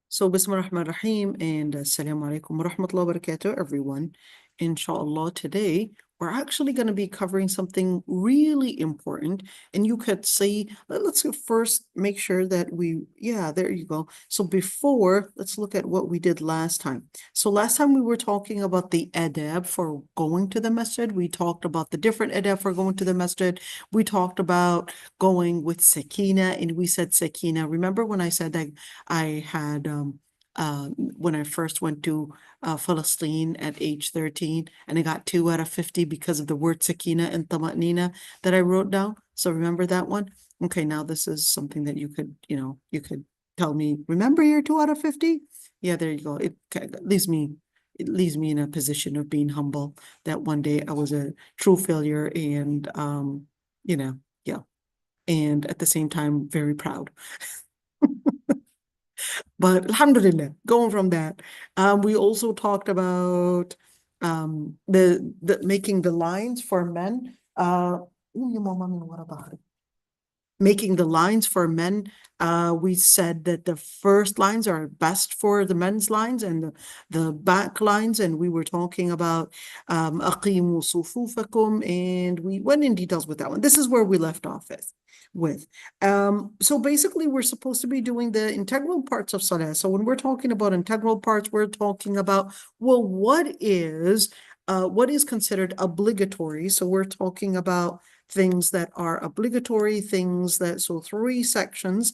So, Bismillah ar-Rahman ar-Rahim and Assalamu alaikum wa rahmatullahi wa barakatuh, everyone. Inshallah, today we're actually going to be covering something really important. And you could say, let's first make sure that yeah, there you go. So, let's look at what we did last time. So, last time we were talking about the adab for going to the masjid. We talked about the different adab for going to the masjid. We talked about going with sakina, and we said sakina. Remember when I said that I had when I first went to Palestine at age 13, and I got 2 out of 50 because of the word sakina and tama'nina that I wrote down. So remember that one? Okay, now this is something that you could tell me, remember your 2 out of 50? Yeah, there you go. It leaves me in a position of being humble that one day I was a true failure and yeah. And at the same time, very proud. But alhamdulillah, going from that, we also talked about the making the lines for men. Making the lines for men, we said that the first lines are best for the men's lines and the back lines, and we were talking about aqimu sufufakum, and we went in details with that one. This is where we left off with. So basically, we're supposed to be doing the integral parts of salah. So when we're talking about integral parts, we're talking about, well, what is considered obligatory? So we're talking about things that are obligatory, so 3 sections.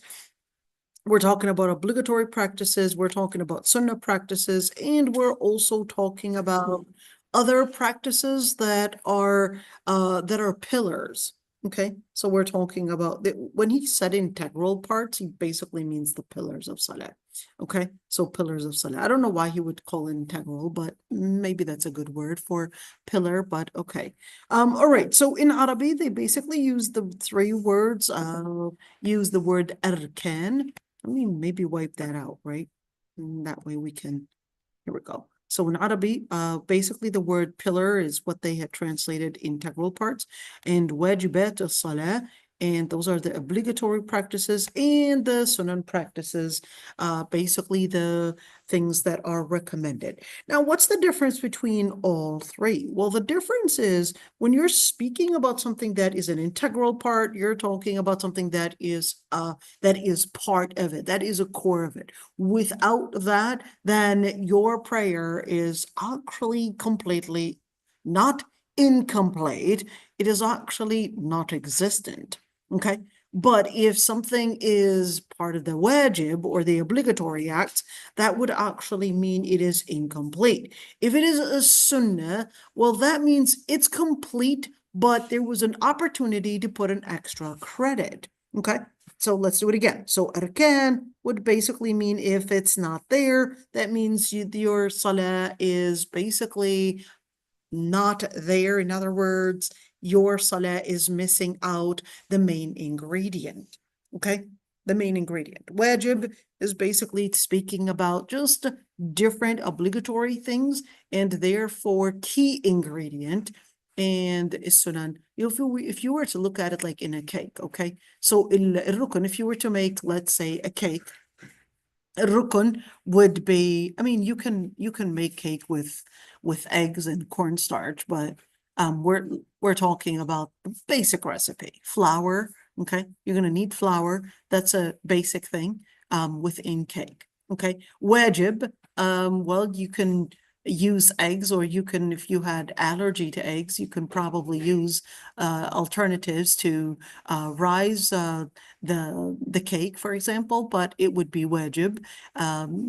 We're talking about obligatory practices, we're talking about sunnah practices, and we're also talking about other practices that are pillars. Okay, so we're talking about when he said integral parts, he basically means the pillars of salah. Okay, so pillars of salah. I don't know why he would call it integral, but maybe that's a good word for pillar, but okay. All right, so in Arabic, they basically use the 3 words, use the word arkan. Let me maybe wipe that out, right? And that way we can, here we go. So in Arabic, basically the word pillar is what they had translated integral parts, and wajibat al-salah, and those are the obligatory practices, and the sunan practices, basically the things that are recommended. Now, what's the difference between all 3? Well, the difference is when you're speaking about something that is an integral part, you're talking about something that is part of it, that is a core of it. Without that, then your prayer is actually completely not incomplete. It is actually not existent. Okay. But if something is part of the wajib or the obligatory acts, that would actually mean it is incomplete. If it is a sunnah, well, that means it's complete, but there was an opportunity to put an extra credit. Okay. So let's do it again. So arkan would basically mean if it's not there, that means your salah is basically not there. In other words, your salah is missing out the main ingredient. Okay, the main ingredient. Wajib is basically speaking about just different obligatory things, and therefore key ingredient. And sunan, if you were to look at it like in a cake, okay? So rukun, if you were to make, let's say, a cake, rukun would be, I mean, you can make cake with eggs and cornstarch, but we're talking about the basic recipe. Flour, okay? You're gonna need flour. That's a basic thing within cake. Okay. Wajib, well, you can use eggs, or you can, if you had allergy to eggs, you can probably use alternatives to rise the cake, for example, but it would be wajib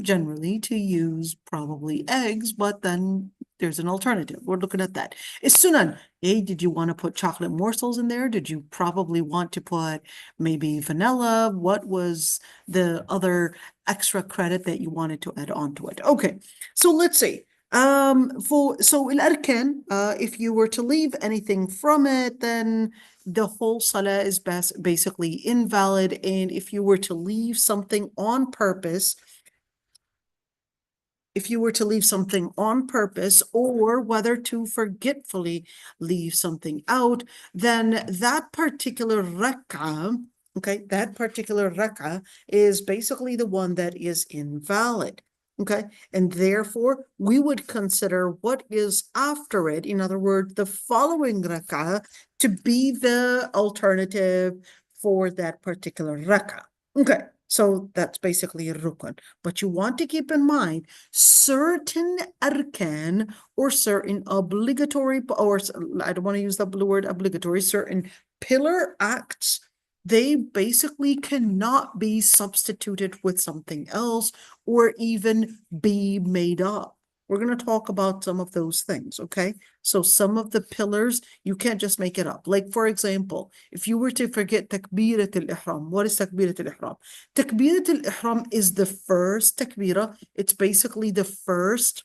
generally to use probably eggs, but then there's an alternative. We're looking at that. It's sunan. Hey, did you want to put chocolate morsels in there? Did you probably want to put maybe vanilla? What was the other extra credit that you wanted to add on to it? Okay, so let's see. So al-arkan, if you were to leave anything from it, then the whole salah is basically invalid. And if you were to leave something on purpose, or whether to forgetfully leave something out, then that particular rak'ah Okay, that particular rak'ah is basically the one that is invalid. Okay, and therefore we would consider what is after it, in other words, the following rak'ah, to be the alternative for that particular rak'ah. Okay, so that's basically a rukun. But you want to keep in mind certain arkan or certain obligatory, or I don't want to use the word obligatory, certain pillar acts, they basically cannot be substituted with something else or even be made up. We're going to talk about some of those things, okay? So some of the pillars, you can't just make it up. Like, for example, if you were to forget Takbirat al-Ihram, what is Takbirat al-Ihram? Takbirat al-Ihram is the first takbirah. It's basically the first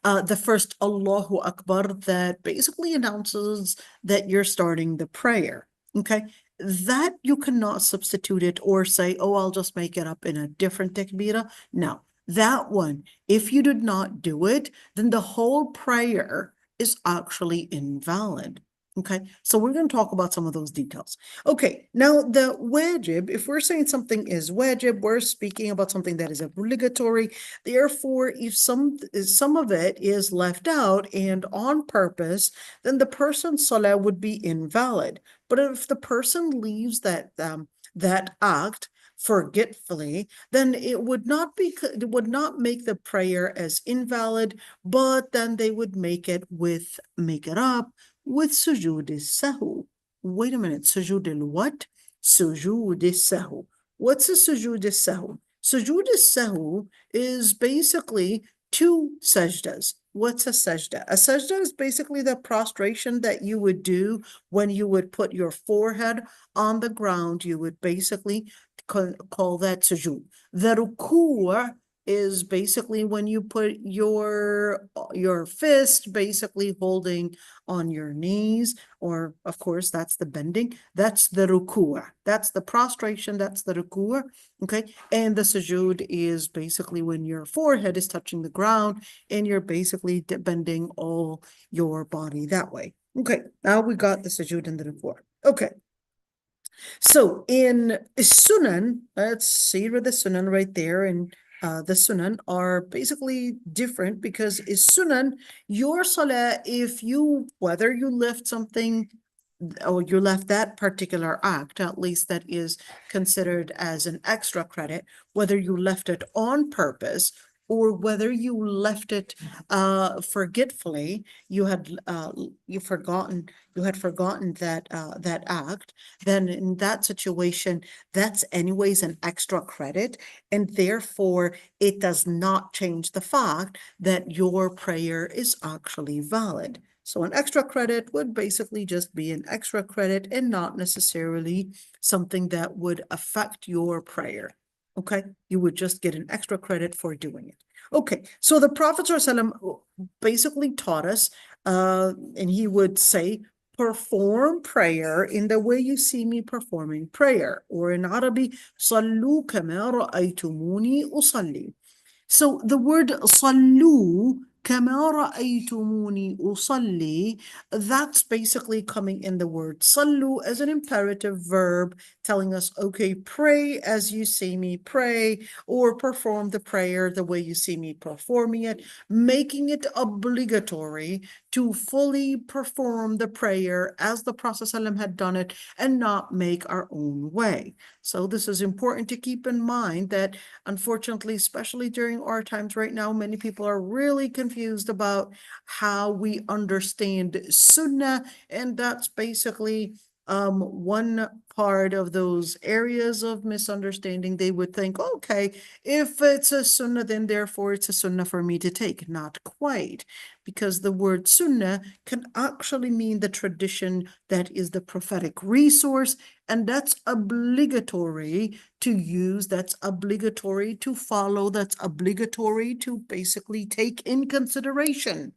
Allahu Akbar that basically announces that you're starting the prayer. Okay. That you cannot substitute it or say, oh, I'll just make it up in a different takbirah. No, that one, if you did not do it, then the whole prayer is actually invalid. Okay, so we're going to talk about some of those details. Okay, now the wajib, if we're saying something is wajib, we're speaking about something that is obligatory. Therefore, if some of it is left out and on purpose, then the person's salah would be invalid. But if the person leaves that act forgetfully, then it would not make the prayer as invalid, but then they would make it up with sujood sahu. Wait a minute, sujood what? Sujood sahu. What's a sujood sahu? Sujood sahu is basically two sajdas. What's a sajda? A sajda is basically the prostration that you would do when you would put your forehead on the ground. You would basically call that sujood. The ruku' is basically when you put your fist basically holding on your knees, or of course that's the bending. That's the ruku'. That's the prostration. That's the ruku'. Okay, and the sujood is basically when your forehead is touching the ground and you're basically bending all your body that way. Okay, now we got the sujood and the ruku'. Okay. So in Sunan, let's see where the Sunan right there, and the Sunan are basically different because is Sunan, your salah, whether you left something or you left that particular act, at least that is considered as an extra credit, whether you left it on purpose or whether you left it forgetfully, you had forgotten that act, then in that situation, that's anyways an extra credit, and therefore it does not change the fact that your prayer is actually valid. So an extra credit would basically just be an extra credit and not necessarily something that would affect your prayer. Okay, you would just get an extra credit for doing it. Okay, so the Prophet ﷺ basically taught us, and he would say, perform prayer in the way you see me performing prayer, or in Arabic, صلوا كما رأيتموني أصلي. So the word صلوا كما رأيتموني أصلي, that's basically coming in the word صلوا as an imperative verb telling us, okay, pray as you see me pray, or perform the prayer the way you see me performing it, making it obligatory to fully perform the prayer as the Prophet ﷺ had done it and not make our own way. So this is important to keep in mind that unfortunately, especially during our times right now, many people are really confused about how we understand Sunnah, and that's basically one part of those areas of misunderstanding. They would think, okay, if it's a Sunnah, then therefore it's a Sunnah for me to take. Not quite, because the word Sunnah can actually mean the tradition that is the prophetic resource, and that's obligatory to use, that's obligatory to follow, that's obligatory to basically take in consideration.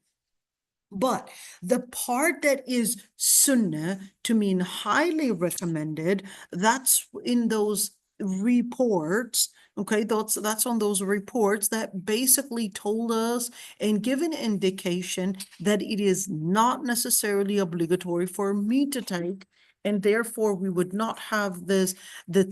But the part that is sunnah, to mean highly recommended, that's in those reports. Okay, that's on those reports that basically told us and give an indication that it is not necessarily obligatory for me to take, And therefore, we would not have the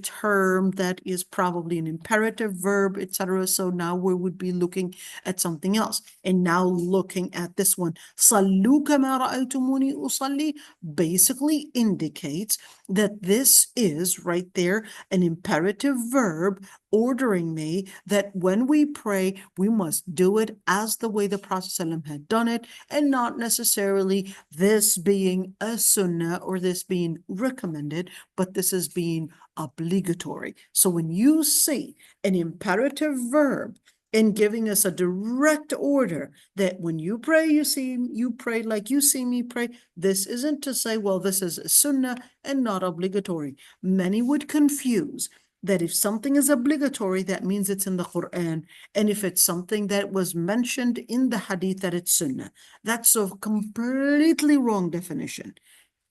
term that is probably an imperative verb, etc. So now we would be looking at something else. And now looking at this one, صَلُّوا كَمَا رَأَيْتُمُونِي أُصَلِّي basically indicates that this is right there an imperative verb ordering me that when we pray, we must do it as the way the Prophet ﷺ had done it, and not necessarily this being a sunnah or this being recommended, but this is being obligatory. So when you see an imperative verb in giving us a direct order that when you pray, you pray like you see me pray, this isn't to say, well, this is a sunnah and not obligatory. Many would confuse that if something is obligatory, that means it's in the Quran. And if it's something that was mentioned in the hadith, that it's sunnah. That's a completely wrong definition.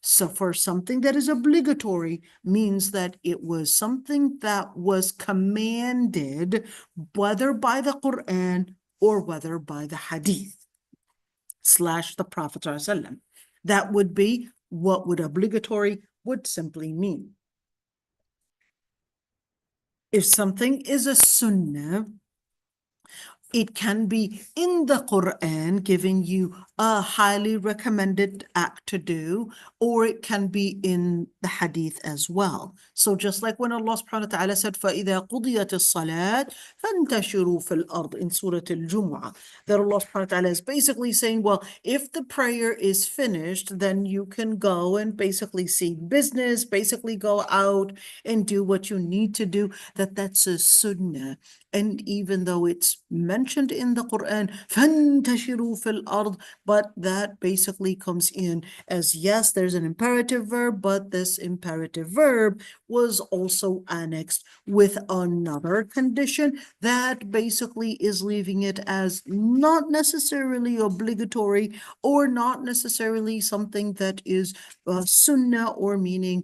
So for something that is obligatory means that it was something that was commanded, whether by the Quran or whether by the hadith / the Prophet ﷺ. That would be what would obligatory would simply mean. If something is a sunnah, it can be in the Quran giving you a highly recommended act to do, or it can be in the hadith as well. So just like when Allah subhanahu wa ta'ala said, فَإِذَا قُضِيَتِ الصَّلَاةِ فَانْتَشِرُوا فِي الْأَرْضِ in Surah Al-Jumu'ah, that Allah subhanahu wa ta'ala is basically saying, well, if the prayer is finished, then you can go and basically see business, basically go out and do what you need to do, that's a sunnah. And even though it's mentioned in the Quran, فَانْتَشِرُوا فِي الْأَرْضِ, but that basically comes in as, yes, there's an imperative verb, but this imperative verb was also annexed with another condition that basically is leaving it as not necessarily obligatory or not necessarily something that is sunnah or meaning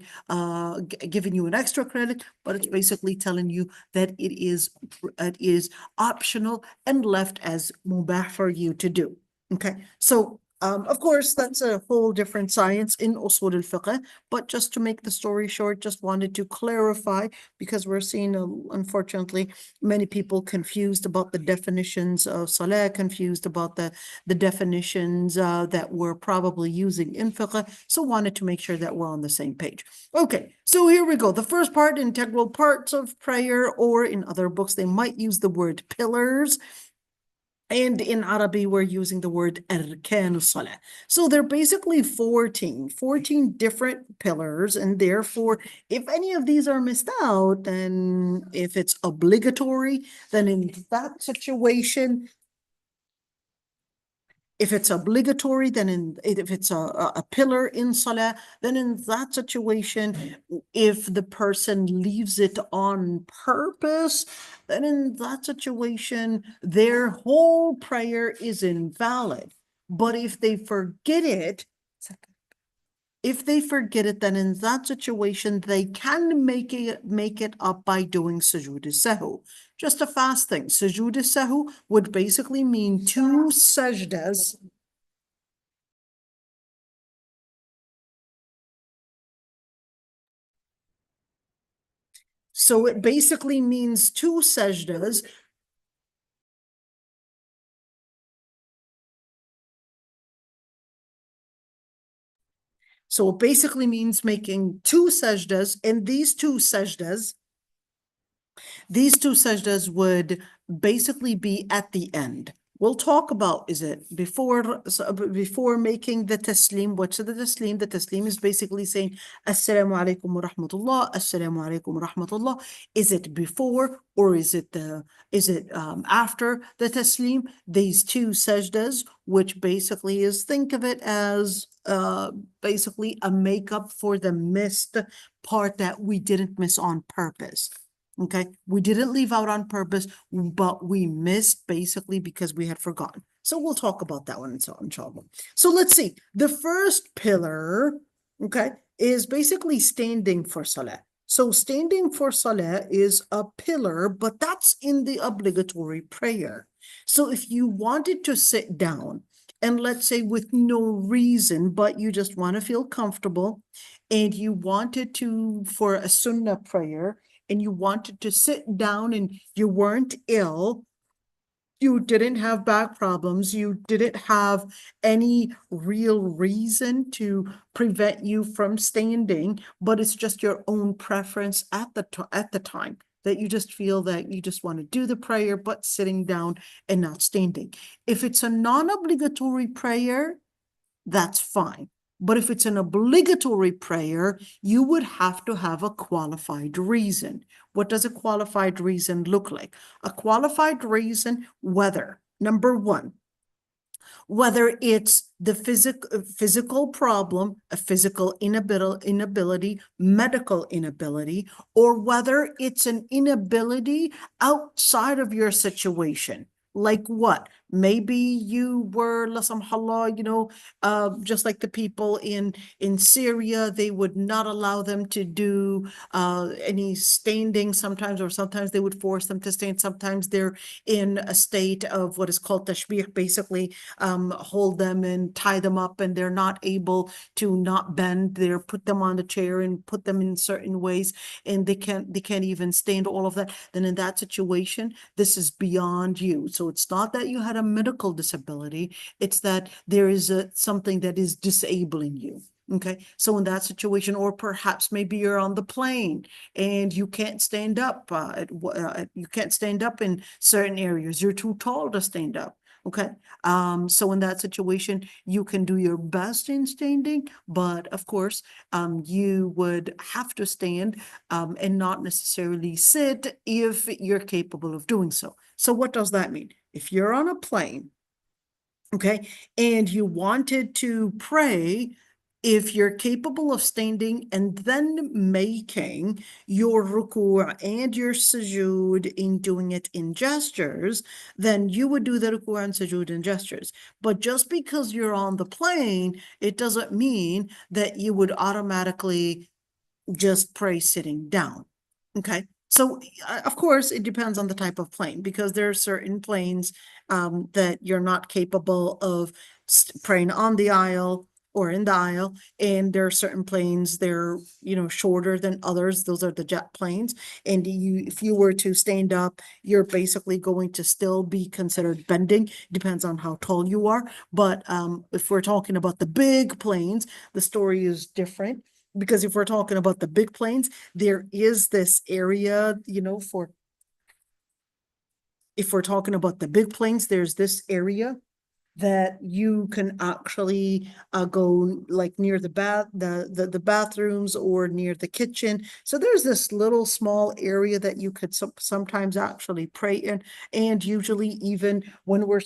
giving you an extra credit, but it's basically telling you that it is optional and left as mubah for you to do. Okay, so of course, that's a whole different science in usul al-fiqh, but just to make the story short, just wanted to clarify because we're seeing, unfortunately, many people confused about the definitions of salah, confused about the definitions that we're probably using in fiqh, so wanted to make sure that we're on the same page. Okay, so here we go. The first part, integral parts of prayer, or in other books, they might use the word pillars. And in Arabic, we're using the word arkan salah. So they're basically 14 different pillars. And therefore, if any of these are missed out, then if it's obligatory, then in that situation, if it's obligatory, then if it's a pillar in salah, then in that situation, if the person leaves it on purpose, then in that situation, their whole prayer is invalid. But if they forget it, then in that situation, they can make it up by doing sujood al-sahw. Just a fast thing. Sujood al-sahw would basically mean 2 sajdas. So it basically means 2 sajdas. So it basically means making 2 sajdas, and these two sajdas would basically be at the end. We'll talk about, is it before making the taslim? What's the taslim? The taslim is basically saying, Assalamu alaikum wa rahmatullah, Assalamu alaikum wa rahmatullah. Is it before or is it after the taslim? These 2 sajdas, which basically is, think of it as basically a makeup for the missed part that we didn't miss on purpose. Okay, we didn't leave out on purpose, but we missed basically because we had forgotten. So we'll talk about that one inshallah. So let's see. The first pillar, okay, is basically standing for salah. So standing for salah is a pillar, but that's in the obligatory prayer. So if you wanted to sit down and let's say with no reason, but you just want to feel comfortable, and you wanted to, for a sunnah prayer, and you wanted to sit down and you weren't ill, you didn't have back problems, you didn't have any real reason to prevent you from standing, but it's just your own preference at the time that you just feel that you just want to do the prayer, but sitting down and not standing. If it's a non-obligatory prayer, that's fine. But if it's an obligatory prayer, you would have to have a qualified reason. What does a qualified reason look like? A qualified reason, whether, number one, whether it's the physical problem, a physical inability, medical inability, or whether it's an inability outside of your situation. Like what? Maybe you were, la samhallah, just like the people in Syria, they would not allow them to do any standing sometimes, or sometimes they would force them to stand. Sometimes they're in a state of what is called tashbih, basically hold them and tie them up, and they're not able to not bend. They're put them on the chair and put them in certain ways, and they can't even stand, all of that. Then in that situation, this is beyond you. So it's not that you had a medical disability, it's that there is something that is disabling you. Okay, so in that situation, or perhaps maybe you're on the plane and you can't stand up. You can't stand up in certain areas. You're too tall to stand up. Okay, so in that situation, you can do your best in standing, but of course, you would have to stand and not necessarily sit if you're capable of doing so. So what does that mean? If you're on a plane, okay, and you wanted to pray, if you're capable of standing and then making your ruku' and your sujood in doing it in gestures, then you would do the ruku' and sujood in gestures. But just because you're on the plane, it doesn't mean that you would automatically just pray sitting down. Okay. So of course, it depends on the type of plane, because there are certain planes that you're not capable of praying on the aisle or in the aisle, and there are certain planes, they're shorter than others. Those are the jet planes, and if you were to stand up, you're basically going to still be considered bending. Depends on how tall you are. But if we're talking about the big planes, the story is different. Because if we're talking about the big planes, there is this area, if we're talking about the big planes, there's this area that you can actually go like near the bathrooms or near the kitchen. So there's this little small area that you could sometimes actually pray in, and usually even when we're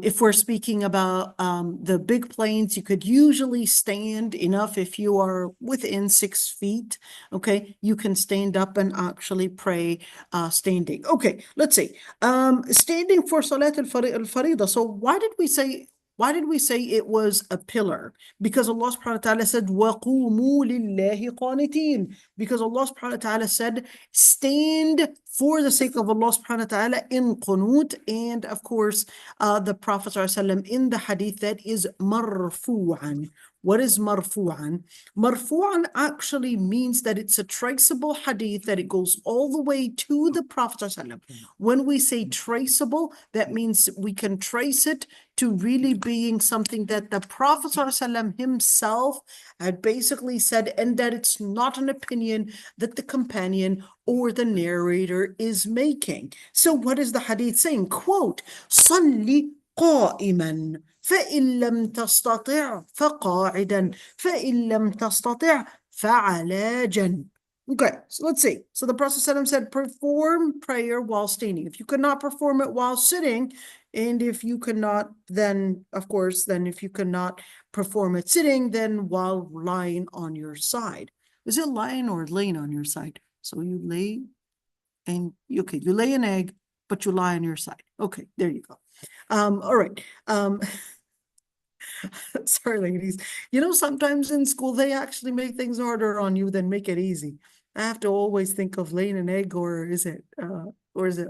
if we're speaking about the big planes, you could usually stand enough if you are within 6 feet. Okay, you can stand up and actually pray standing. Okay, let's see. Standing for Salat al-Farida. So why did we say it was a pillar? Because Allah subhanahu wa ta'ala said, وَقُومُوا لِلَّهِ قَانِتِينَ. Because Allah subhanahu wa ta'ala said, stand for the sake of Allah subhanahu wa ta'ala in qunut. And of course, the Prophet ﷺ in the hadith that is marfu'an. What is marfu'an? Marfu'an actually means that it's a traceable hadith, that it goes all the way to the Prophet ﷺ. When we say traceable, that means we can trace it to really being something that the Prophet ﷺ himself had basically said, and that it's not an opinion that the companion or the narrator is making. So what is the hadith saying? Quote, صلي قائما فإن لم تستطع فقاعدا فإن لم تستطع فعلى جنب. Okay, so let's see. So the Prophet ﷺ said, perform prayer while standing. If you could not perform it while sitting, and if you cannot, then of course, then if you cannot perform it sitting, then while lying on your side. Is it lying or laying on your side? So you lay and okay, you lay an egg, but you lie on your side. Okay, there you go. All right. Sorry, ladies. Sometimes in school they actually make things harder on you than make it easy. I have to always think of laying an egg, or is it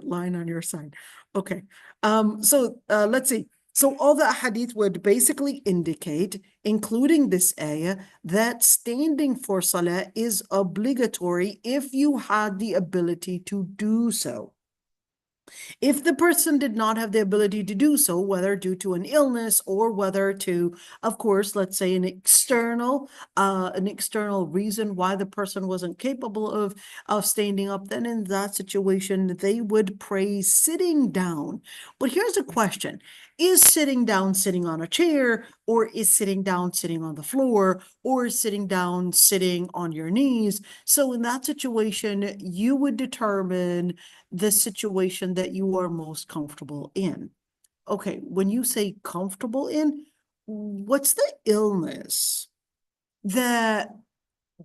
lying on your side? Okay. Let's see. So all the hadith would basically indicate, including this ayah, that standing for salah is obligatory if you had the ability to do so. If the person did not have the ability to do so, whether due to an illness or whether to, of course, let's say an external reason why the person wasn't capable of standing up, then in that situation, they would pray sitting down. But here's a question. Is sitting down sitting on a chair, or is sitting down sitting on the floor, or is sitting down sitting on your knees? So in that situation, you would determine the situation that you are most comfortable in. Okay, when you say comfortable in, what's the illness that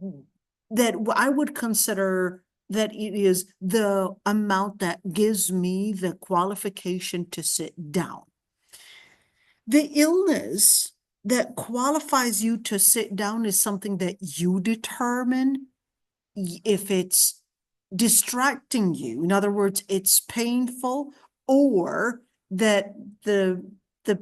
I would consider that it is the amount that gives me the qualification to sit down? The illness that qualifies you to sit down is something that you determine. If it's distracting you, in other words, it's painful, or that the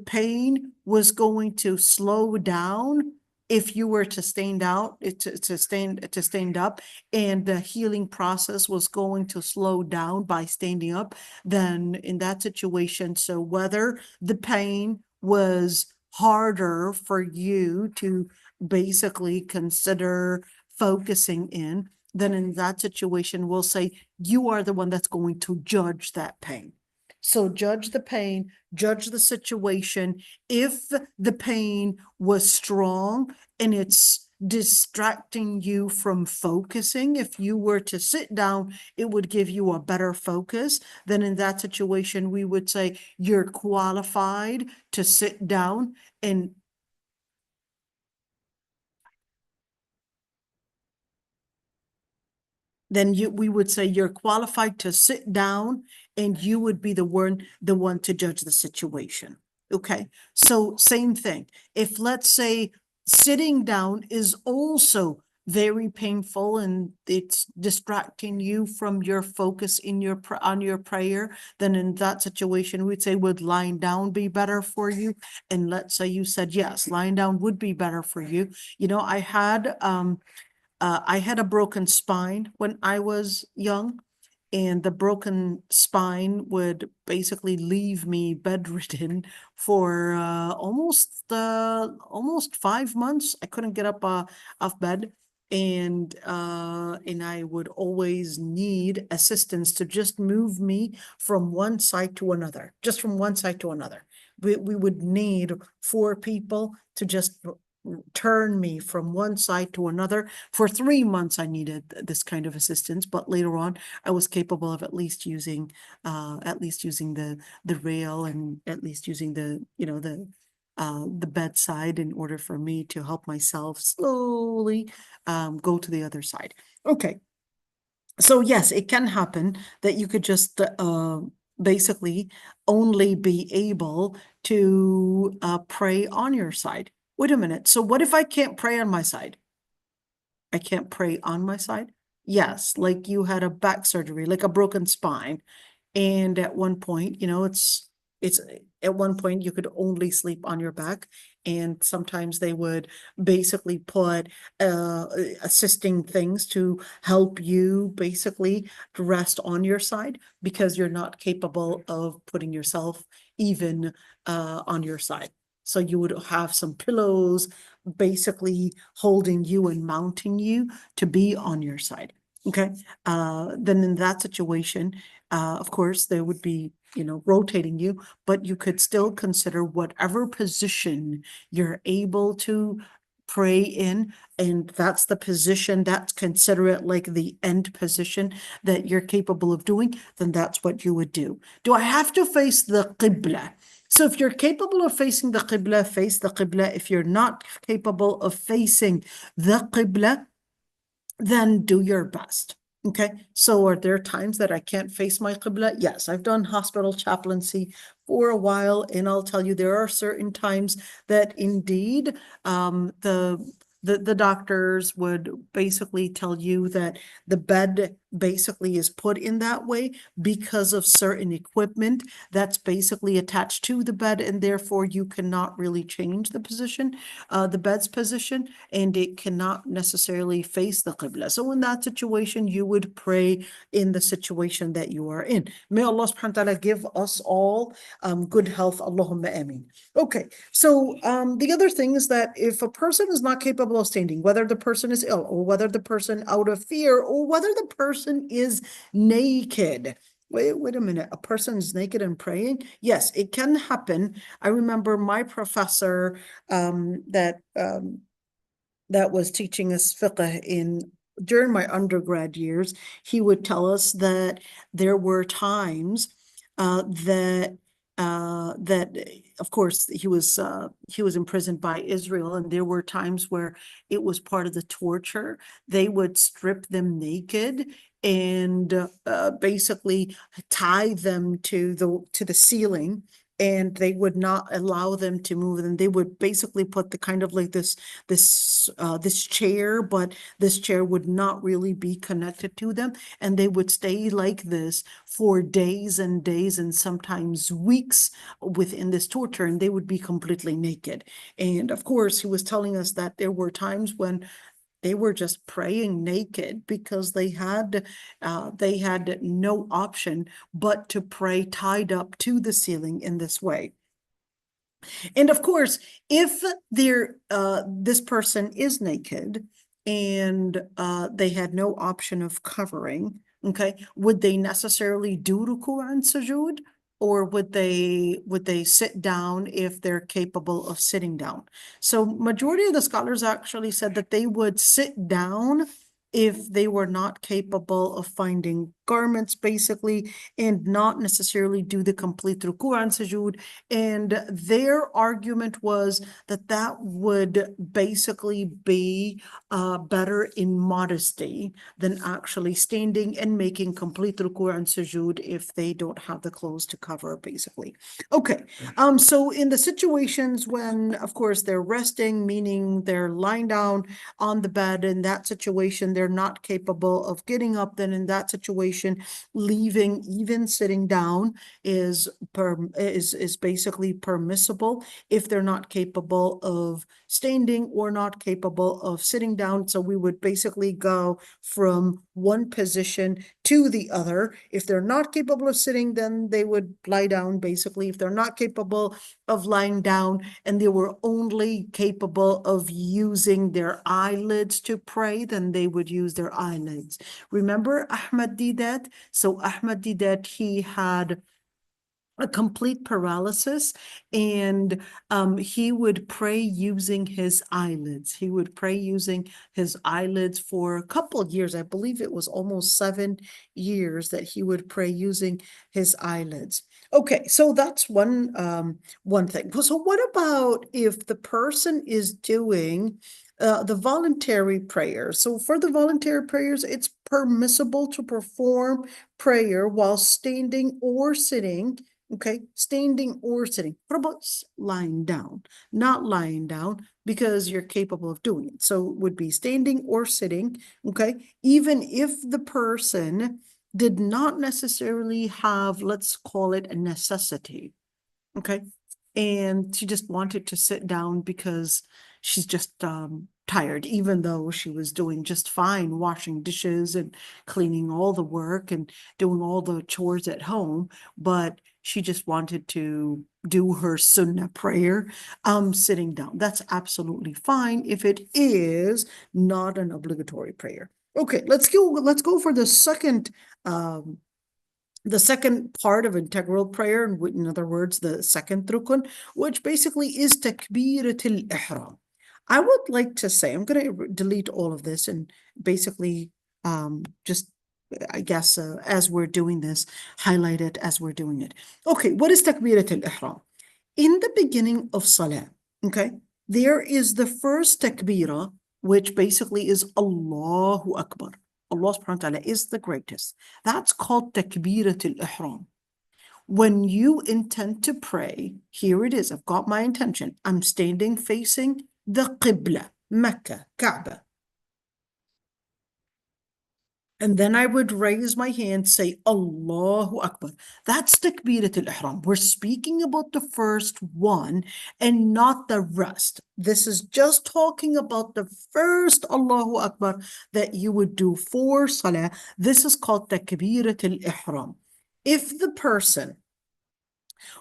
pain was going to slow down if you were to stand out, to stand up, and the healing process was going to slow down by standing up, then in that situation, so whether the pain was harder for you to basically consider focusing in, then in that situation, we'll say you are the one that's going to judge that pain. So judge the pain, judge the situation. If the pain was strong and it's distracting you from focusing, if you were to sit down, it would give you a better focus. Then in that situation, we would say you're qualified to sit down, and then we would say you're qualified to sit down, and you would be the one to judge the situation. Okay, so same thing. If, let's say, sitting down is also very painful and it's distracting you from your focus on your prayer, then in that situation, we'd say, would lying down be better for you? And let's say you said yes, lying down would be better for you. I had a broken spine when I was young, and the broken spine would basically leave me bedridden for almost 5 months. I couldn't get up off bed, and I would always need assistance to just move me from one side to another, just from one side to another. We would need 4 people to just turn me from one side to another. For 3 months, I needed this kind of assistance, but later on, I was capable of at least using the rail, and at least using the bedside in order for me to help myself slowly go to the other side. Okay. So yes, it can happen that you could just basically only be able to pray on your side. Wait a minute. So what if I can't pray on my side? I can't pray on my side? Yes, like you had a back surgery, like a broken spine. And at one point, it's at one point you could only sleep on your back. And sometimes they would basically put assisting things to help you basically to rest on your side, because you're not capable of putting yourself even on your side. So you would have some pillows basically holding you and mounting you to be on your side. Okay. Then in that situation, of course, there would be, rotating you, but you could still consider whatever position you're able to pray in. And that's the position, that's consider it like the end position that you're capable of doing, then that's what you would do. Do I have to face the Qibla? So if you're capable of facing the Qibla, face the Qibla. If you're not capable of facing the Qibla, then do your best. Okay, so are there times that I can't face my Qibla? Yes, I've done hospital chaplaincy for a while, and I'll tell you there are certain times that indeed the the doctors would basically tell you that the bed basically is put in that way because of certain equipment that's basically attached to the bed, and therefore you cannot really change the position, the bed's position, and it cannot necessarily face the qibla. So in that situation, you would pray in the situation that you are in. May Allah subhanahu wa ta'ala give us all good health. Allahumma ameen. Okay, so the other thing is that if a person is not capable of standing, whether the person is ill or whether the person out of fear or whether the person is naked. Wait a minute. A person is naked and praying? Yes, it can happen. I remember my professor that was teaching us fiqh during my undergrad years. He would tell us that there were times that of course he was imprisoned by Israel, and there were times where it was part of the torture. They would strip them naked and basically tie them to the ceiling, and they would not allow them to move. And they would basically put the kind of like this chair, but this chair would not really be connected to them, and they would stay like this for days and days and sometimes weeks within this torture, and they would be completely naked. And of course, he was telling us that there were times when they were just praying naked because they had no option but to pray tied up to the ceiling in this way. And of course, if this person is naked and they had no option of covering, okay, would they necessarily do ruku' and sujood? Or would they sit down if they're capable of sitting down? So majority of the scholars actually said that they would sit down if they were not capable of finding garments, basically, and not necessarily do the complete ruku' and sujood. And their argument was that that would basically be better in modesty than actually standing and making complete ruku' and sujood if they don't have the clothes to cover, basically. Okay, so in the situations when, of course, they're resting, meaning they're lying down on the bed, in that situation, they're not capable of getting up, then in that situation, leaving, even sitting down, is basically permissible if they're not capable of standing or not capable of sitting down. So we would basically go from one position to the other. If they're not capable of sitting, then they would lie down, basically. If they're not capable of lying down and they were only capable of using their eyelids to pray, then they would use their eyelids. Remember Ahmad Didat? So Ahmad Didat, he had a complete paralysis, and he would pray using his eyelids. He would pray using his eyelids for a couple of years. I believe it was almost 7 years that he would pray using his eyelids. Okay, so that's one thing. So what about if the person is doing the voluntary prayers? So for the voluntary prayers, it's permissible to perform prayer while standing or sitting. Okay, standing or sitting. What about lying down? Not lying down because you're capable of doing it. So it would be standing or sitting, okay? Even if the person did not necessarily have, let's call it a necessity, okay? And she just wanted to sit down because she's just tired, even though she was doing just fine, washing dishes and cleaning all the work and doing all the chores at home, but she just wanted to do her sunnah prayer sitting down. That's absolutely fine if it is not an obligatory prayer. Okay, let's go for the second part of integral prayer, in other words, the second rukun, which basically is takbirat al-ihram. I would like to say, I'm going to delete all of this and basically just, I guess, as we're doing this, highlight it as we're doing it. Okay, what is takbirat al-ihram? In the beginning of salah, okay, there is the first takbirah, which basically is Allahu Akbar. Allah subhanahu wa ta'ala is the greatest. That's called takbirat al-ihram. When you intend to pray, here it is. I've got my intention. I'm standing facing the qibla, Mecca, Kaaba. And then I would raise my hand, say, Allahu Akbar. That's Takbirat al-Ihram. We're speaking about the first one and not the rest. This is just talking about the first Allahu Akbar that you would do for Salah. This is called Takbirat al-Ihram. If the person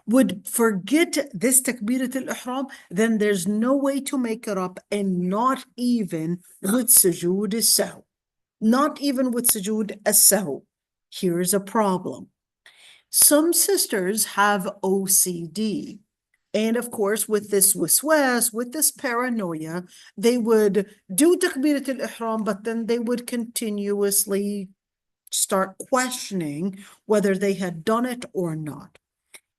would forget this Takbirat al-Ihram, then there's no way to make it up, and not even with sujood al-sahw. Not even with sujood as-sahw. Here's a problem. Some sisters have OCD. And of course, with this waswas, with this paranoia, they would do takbirat al-ihram, but then they would continuously start questioning whether they had done it or not.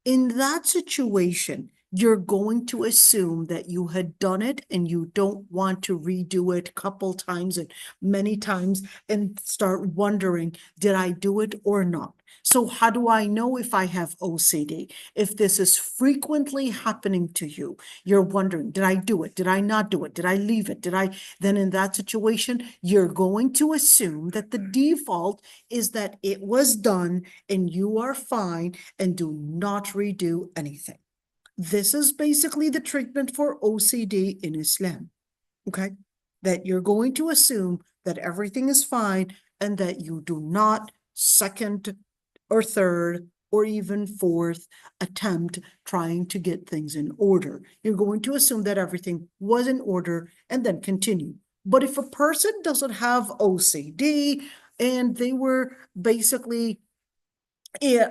In that situation, you're going to assume that you had done it and you don't want to redo it a couple times and many times and start wondering, did I do it or not? So how do I know if I have OCD? If this is frequently happening to you, you're wondering, did I do it? Did I not do it? Did I leave it? Then in that situation, you're going to assume that the default is that it was done and you are fine and do not redo anything. This is basically the treatment for OCD in Islam, okay? That you're going to assume that everything is fine and that you do not second or third or even fourth attempt trying to get things in order. You're going to assume that everything was in order and then continue. But if a person doesn't have OCD and they were basically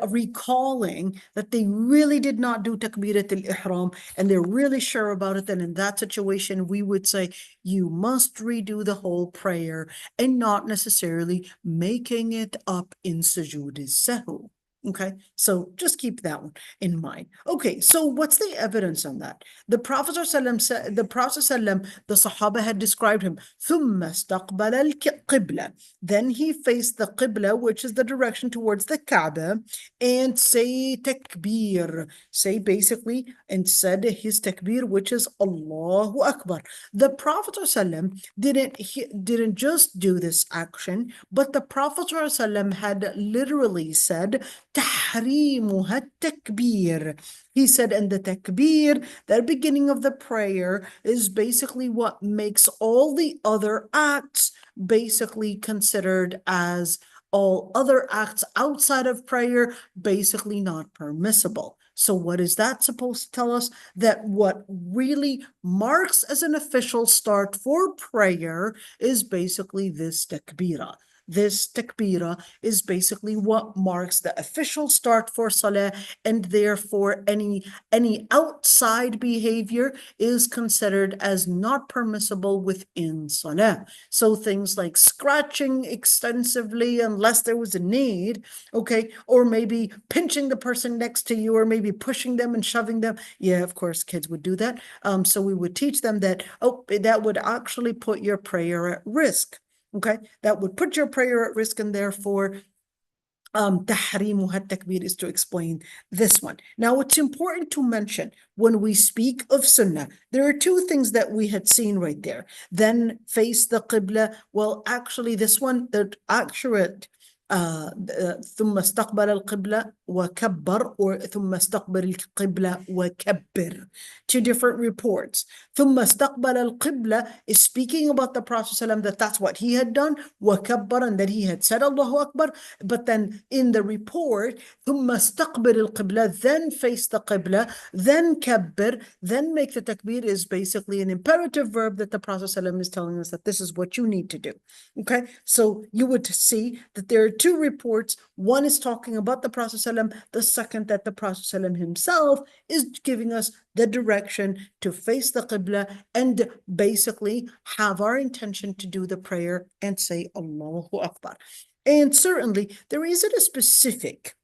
recalling that they really did not do takbirat al-ihram and they're really sure about it, then in that situation, we would say you must redo the whole prayer and not necessarily making it up in sujood al-sahw. Okay, so just keep that one in mind. Okay, so what's the evidence on that? The Prophet ﷺ said, the Sahaba had described him, ثُمَّ اسْتَقْبَلَ الْقِبْلَةِ. Then he faced the Qibla, which is the direction towards the Kaaba, and say takbir. Say basically, and said his takbir, which is Allahu Akbar. The Prophet ﷺ didn't just do this action, but the Prophet ﷺ had literally said, تحريمها التكبير. He said, and the takbir, the beginning of the prayer, is basically what makes all the other acts basically considered as all other acts outside of prayer, basically not permissible. So what is that supposed to tell us? That what really marks as an official start for prayer is basically this takbirah. This takbirah is basically what marks the official start for salah, and therefore any outside behavior is considered as not permissible within salah. So things like scratching extensively unless there was a need, okay, or maybe pinching the person next to you, or maybe pushing them and shoving them. Yeah, of course, kids would do that. So we would teach them that, oh, that would actually put your prayer at risk. Okay, that would put your prayer at risk, and therefore tahrimuha takbir is to explain this one. Now, it's important to mention when we speak of sunnah, there are two things that we had seen right there. Then face the qibla. Well, actually, this one, the accurate ثم استقبل القبلة وكبر, or ثم استقبل القبلة وكبر. Two different reports. ثم استقبل القبلة is speaking about the Prophet ﷺ, that that's what he had done, وكبر, and that he had said Allahu Akbar. But then in the report, ثم استقبل القبلة, then face the qibla, then كبر, then make the takbir, is basically an imperative verb that the Prophet ﷺ is telling us that this is what you need to do. Okay, so you would see that there are two reports. One is talking about the Prophet ﷺ, the second that the Prophet ﷺ himself is giving us the direction to face the Qibla and basically have our intention to do the prayer and say Allahu Akbar. And certainly there isn't a specific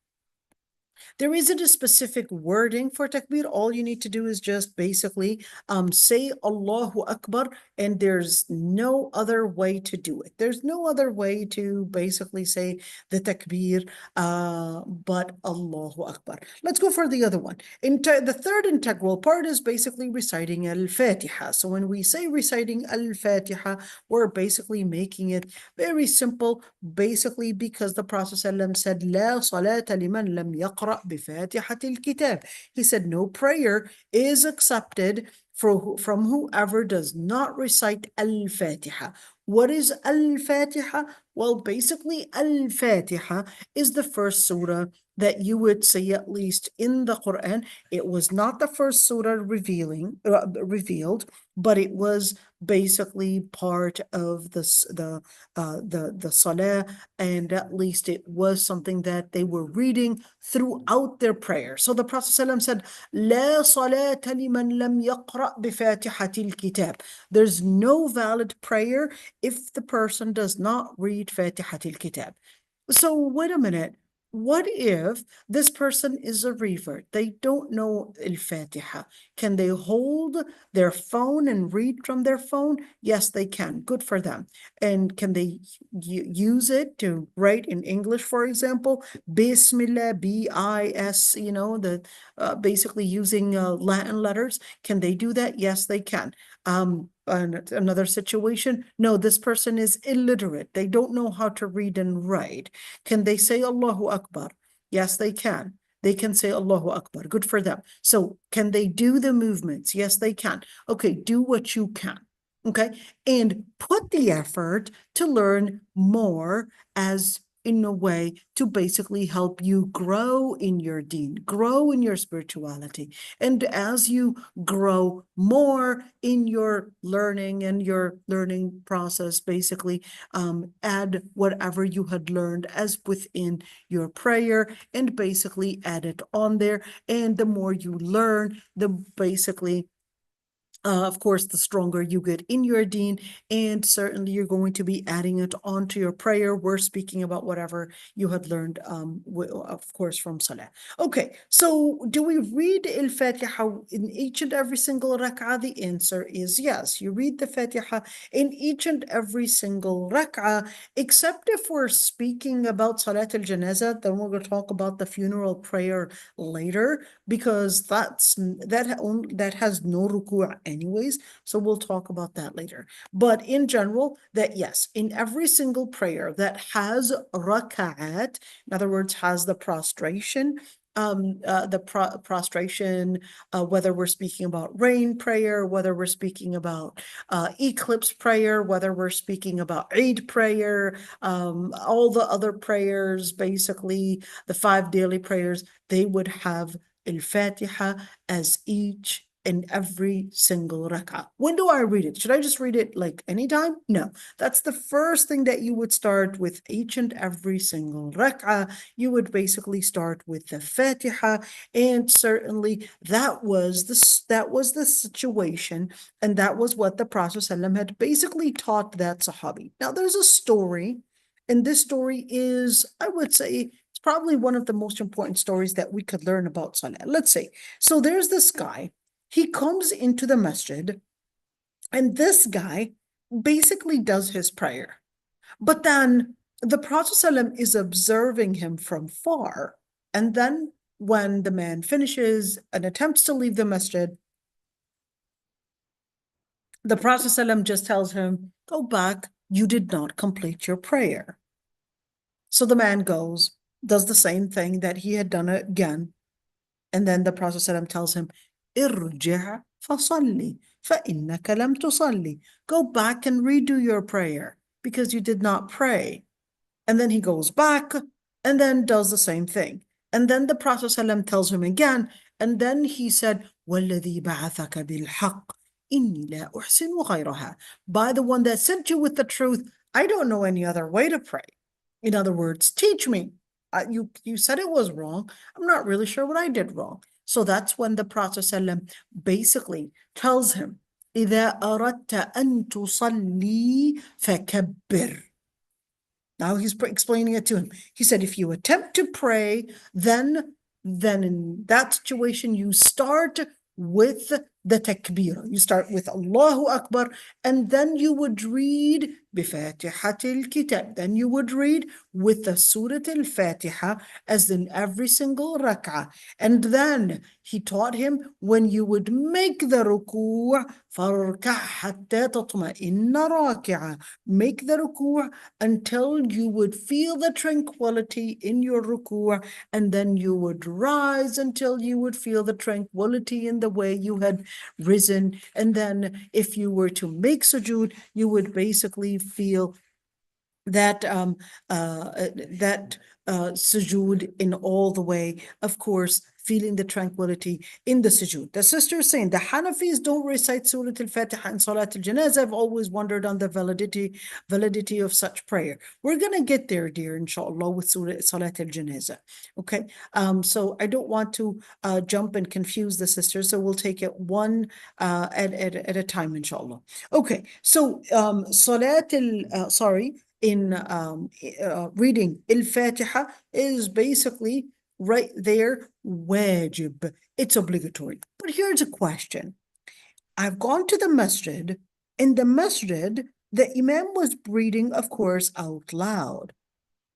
There isn't a specific wording for takbir. All you need to do is just basically say Allahu Akbar, and there's no other way to do it. There's no other way to basically say the takbir but Allahu Akbar. Let's go for the other one. The third integral part is basically reciting al-Fatiha. So when we say reciting al-Fatiha, we're basically making it very simple, basically because the Prophet ﷺ said, لا صلاة لمن لم يقرأ بفاتحة الكتاب. He said, no prayer is accepted from whoever does not recite al-Fatiha. What is al-Fatiha? Well, basically, al-Fatiha is the first surah that you would say at least in the Quran. It was not the first surah revealed, but it was basically part of the salah, and at least it was something that they were reading throughout their prayer. So the Prophet ﷺ said, لا صلاة لمن لم يقرأ بفاتحة الكتاب. There's no valid prayer if the person does not read Fatihat al-Kitab. So wait a minute. What if this person is a revert? They don't know al-Fatiha. Can they hold their phone and read from their phone? Yes, they can. Good for them. And can they use it to write in English, for example? Bismillah, B-I-S, basically using Latin letters. Can they do that? Yes, they can. Another situation, no, this person is illiterate. They don't know how to read and write. Can they say Allahu Akbar? Yes, they can. They can say Allahu Akbar. Good for them. So can they do the movements? Yes, they can. Okay, do what you can. Okay, and put the effort to learn more as in a way to basically help you grow in your deen, grow in your spirituality. And as you grow more in your learning and your learning process, basically add whatever you had learned as within your prayer and basically add it on there. And the more you learn, the basically of course, the stronger you get in your deen, and certainly you're going to be adding it onto your prayer. We're speaking about whatever you had learned, of course, from Salah. Okay, so do we read al-Fatiha in each and every single rak'ah? The answer is yes. You read the Fatiha in each and every single rak'ah, except if we're speaking about Salat al-Janazah, then we're going to talk about the funeral prayer later, because that has no ruku' anyways, so we'll talk about that later. But in general, that yes, in every single prayer that has raka'at, in other words, has the prostration, whether we're speaking about rain prayer, whether we're speaking about eclipse prayer, whether we're speaking about Eid prayer, all the other prayers, basically the 5 daily prayers, they would have al-Fatiha as each in every single rak'ah. When do I read it? Should I just read it like anytime? No, that's the first thing that you would start with each and every single rak'ah. You would basically start with the Fatiha, and certainly that was the situation, and that was what the Prophet ﷺ had basically taught that Sahabi. Now there's a story, and this story is, I would say, it's probably one of the most important stories that we could learn about Salah. Let's say, so there's this guy. He comes into the masjid, and this guy basically does his prayer. But then the Prophet ﷺ is observing him from far. And then when the man finishes and attempts to leave the masjid, the Prophet ﷺ just tells him, go back, you did not complete your prayer. So the man goes, does the same thing that he had done again. And then the Prophet ﷺ tells him, ارجع فصلي فإنك لم تصلي. Go back and redo your prayer because you did not pray. And then he goes back and then does the same thing. And then the Prophet ﷺ tells him again, and then he said, وَالَّذِي بَعَثَكَ بِالْحَقِّ إِنِّي لَا أُحْسِنُ غَيْرَهَا. By the one that sent you with the truth, I don't know any other way to pray. In other words, teach me. You said it was wrong. I'm not really sure what I did wrong. So that's when the Prophet ﷺ basically tells him, إِذَا أَرَدْتَ أَن تُصَلِّي فَكَبِّرْ. Now he's explaining it to him. He said, if you attempt to pray, then then in that situation, you start with the takbir. You start with Allahu Akbar, and then you would read بفاتحة الكتاب. Then you would read with the Surah Al-Fatiha as in every single rak'ah. And then he taught him when you would make the ruku' فاركع حتى تطمئن راكعا. Make the ruku' until you would feel the tranquility in your ruku', and then you would rise until you would feel the tranquility in the way you had risen. And then if you were to make sujood, you would basically feel that sujood in all the way, of course, feeling the tranquility in the sujood. The sister is saying the Hanafis don't recite Surah Al-Fatiha in Salat al-Janazah. I've always wondered on the validity of such prayer. We're going to get there, dear, inshallah, with Surah Salat al-Janazah. Okay, so I don't want to jump and confuse the sisters, so we'll take it one at a time, inshallah. Okay, so in reading al-Fatiha is basically right there, wajib. It's obligatory. But here's a question. I've gone to the masjid. In the masjid, the imam was reading, of course, out loud.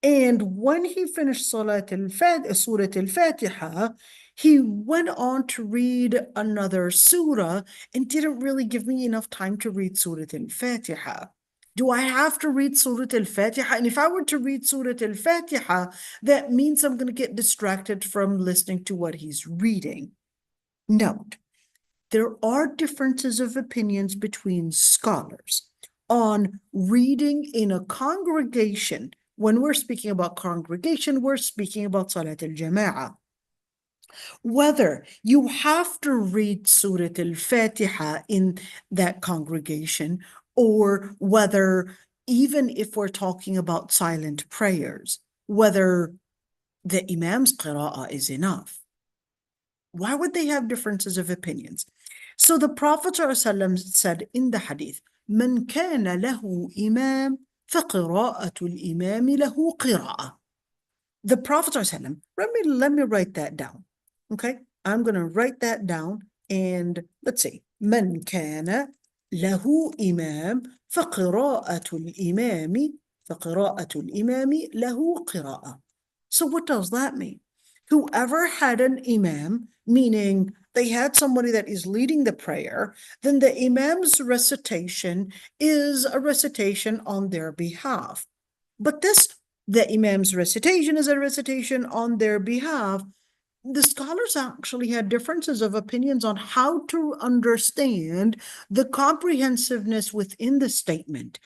And when he finished Surah Al-Fatiha, he went on to read another surah and didn't really give me enough time to read Surah Al-Fatiha. Do I have to read Surah Al-Fatiha? And if I were to read Surah Al-Fatiha, that means I'm going to get distracted from listening to what he's reading. Note, there are differences of opinions between scholars on reading in a congregation. When we're speaking about congregation, we're speaking about Salat al-Jama'ah. Whether you have to read Surah Al-Fatiha in that congregation, or whether, even if we're talking about silent prayers, whether the Imam's qira'ah is enough. Why would they have differences of opinions? So the Prophet ﷺ said in the hadith, من كان له إمام فقراءة الإمام له قراءة. The Prophet ﷺ, let me write that down. Okay, I'm going to write that down, and let's see. من كان له إمام فقراءة الإمام له قراءة. So what does that mean? Whoever had an imam, meaning they had somebody that is leading the prayer, then the imam's recitation is a recitation on their behalf. But the imam's recitation is a recitation on their behalf. The scholars actually had differences of opinions on how to understand the comprehensiveness within the statement.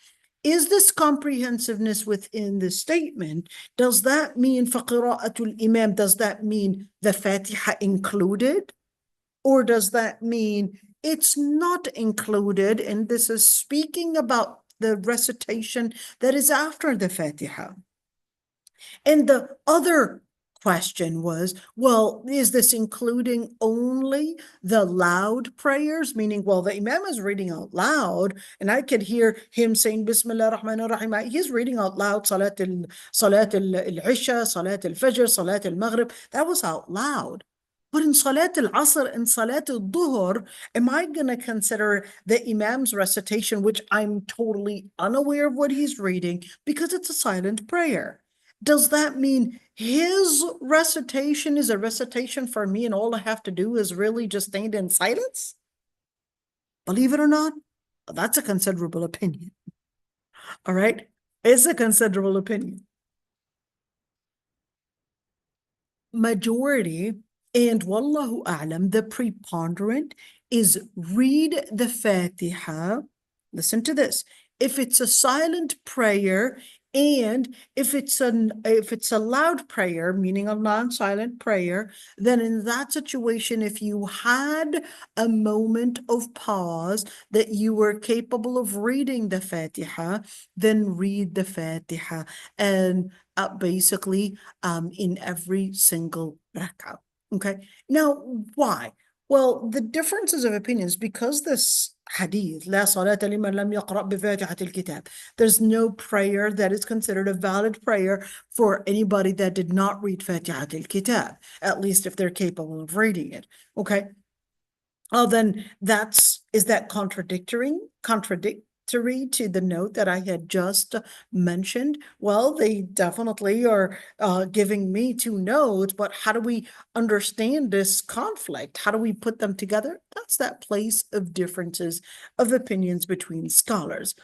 Is this comprehensiveness within the statement, does that mean faqira'atul imam, does that mean the Fatiha included? Or does that mean it's not included, and this is speaking about the recitation that is after the Fatiha? And the other question was, well, is this including only the loud prayers? Meaning, well, the Imam is reading out loud, and I could hear him saying, Bismillah ar-Rahman ar-Rahim. He's reading out loud, Salat al-Isha, Salat al-Fajr, Salat al-Maghrib. That was out loud. But in Salat al-Asr and Salat al-Dhuhr, am I going to consider the Imam's recitation, which I'm totally unaware of what he's reading, because it's a silent prayer? Does that mean his recitation is a recitation for me, and all I have to do is really just stand in silence? Believe it or not, that's a considerable opinion. All right? It's a considerable opinion. Majority, and wallahu a'lam, the preponderant is read the Fatiha. Listen to this. If it's a silent prayer, and if it's a loud prayer, meaning a non-silent prayer, then in that situation, if you had a moment of pause that you were capable of reading the Fatiha, then read the Fatiha, and basically in every single rak'ah. Okay. Now, why? Well, the differences of opinions, because this hadith, لا صلاة لمن لم يقرأ بفاتحة الكتاب, there's no prayer that is considered a valid prayer for anybody that did not read Fatihat al-Kitab, at least if they're capable of reading it. Okay. Then is that contradictory to the note that I had just mentioned? Well, they definitely are giving me two notes, but how do we understand this conflict? How do we put them together? That's that place of differences of opinions between scholars.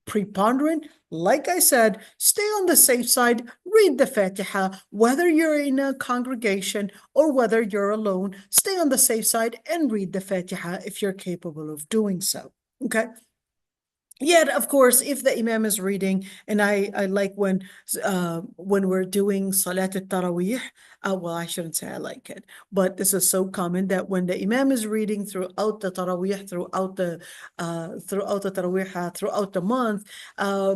Preponderant, like I said, stay on the safe side, read the Fatiha, whether you're in a congregation or whether you're alone, stay on the safe side and read the Fatiha if you're capable of doing so. Okay. Yet, of course, if the Imam is reading, and I like when we're doing Salat al-Tarawih, well, I shouldn't say I like it, but this is so common that when the Imam is reading throughout the Tarawih, throughout the Tarawih, throughout the month,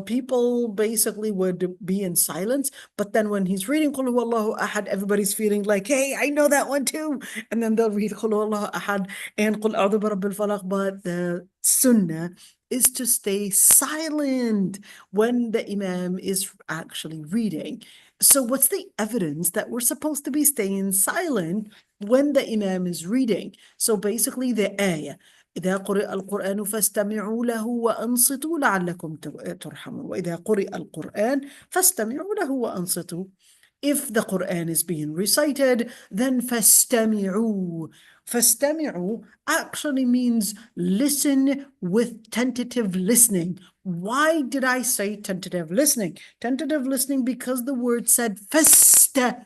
people basically would be in silence. But then when he's reading Qul Huwallahu Ahad, everybody's feeling like, hey, I know that one too. And then they'll read Qul Huwallahu Ahad and Qul A'udhu bi Rabbil Falaq. But the Sunnah is to stay silent when the Imam is actually reading. So what's the evidence that we're supposed to be staying silent when the Imam is reading? So basically the ayah, إذا قرئ القرآن فاستمعوا له وأنصتوا لعلكم ترحمون وإذا قرئ القرآن فاستمعوا له وأنصتوا. If the Quran is being recited, then فاستمعوا. فاستمعوا actually means listen with tentative listening. Why did I say tentative listening? Tentative listening because the word said فاستمعوا.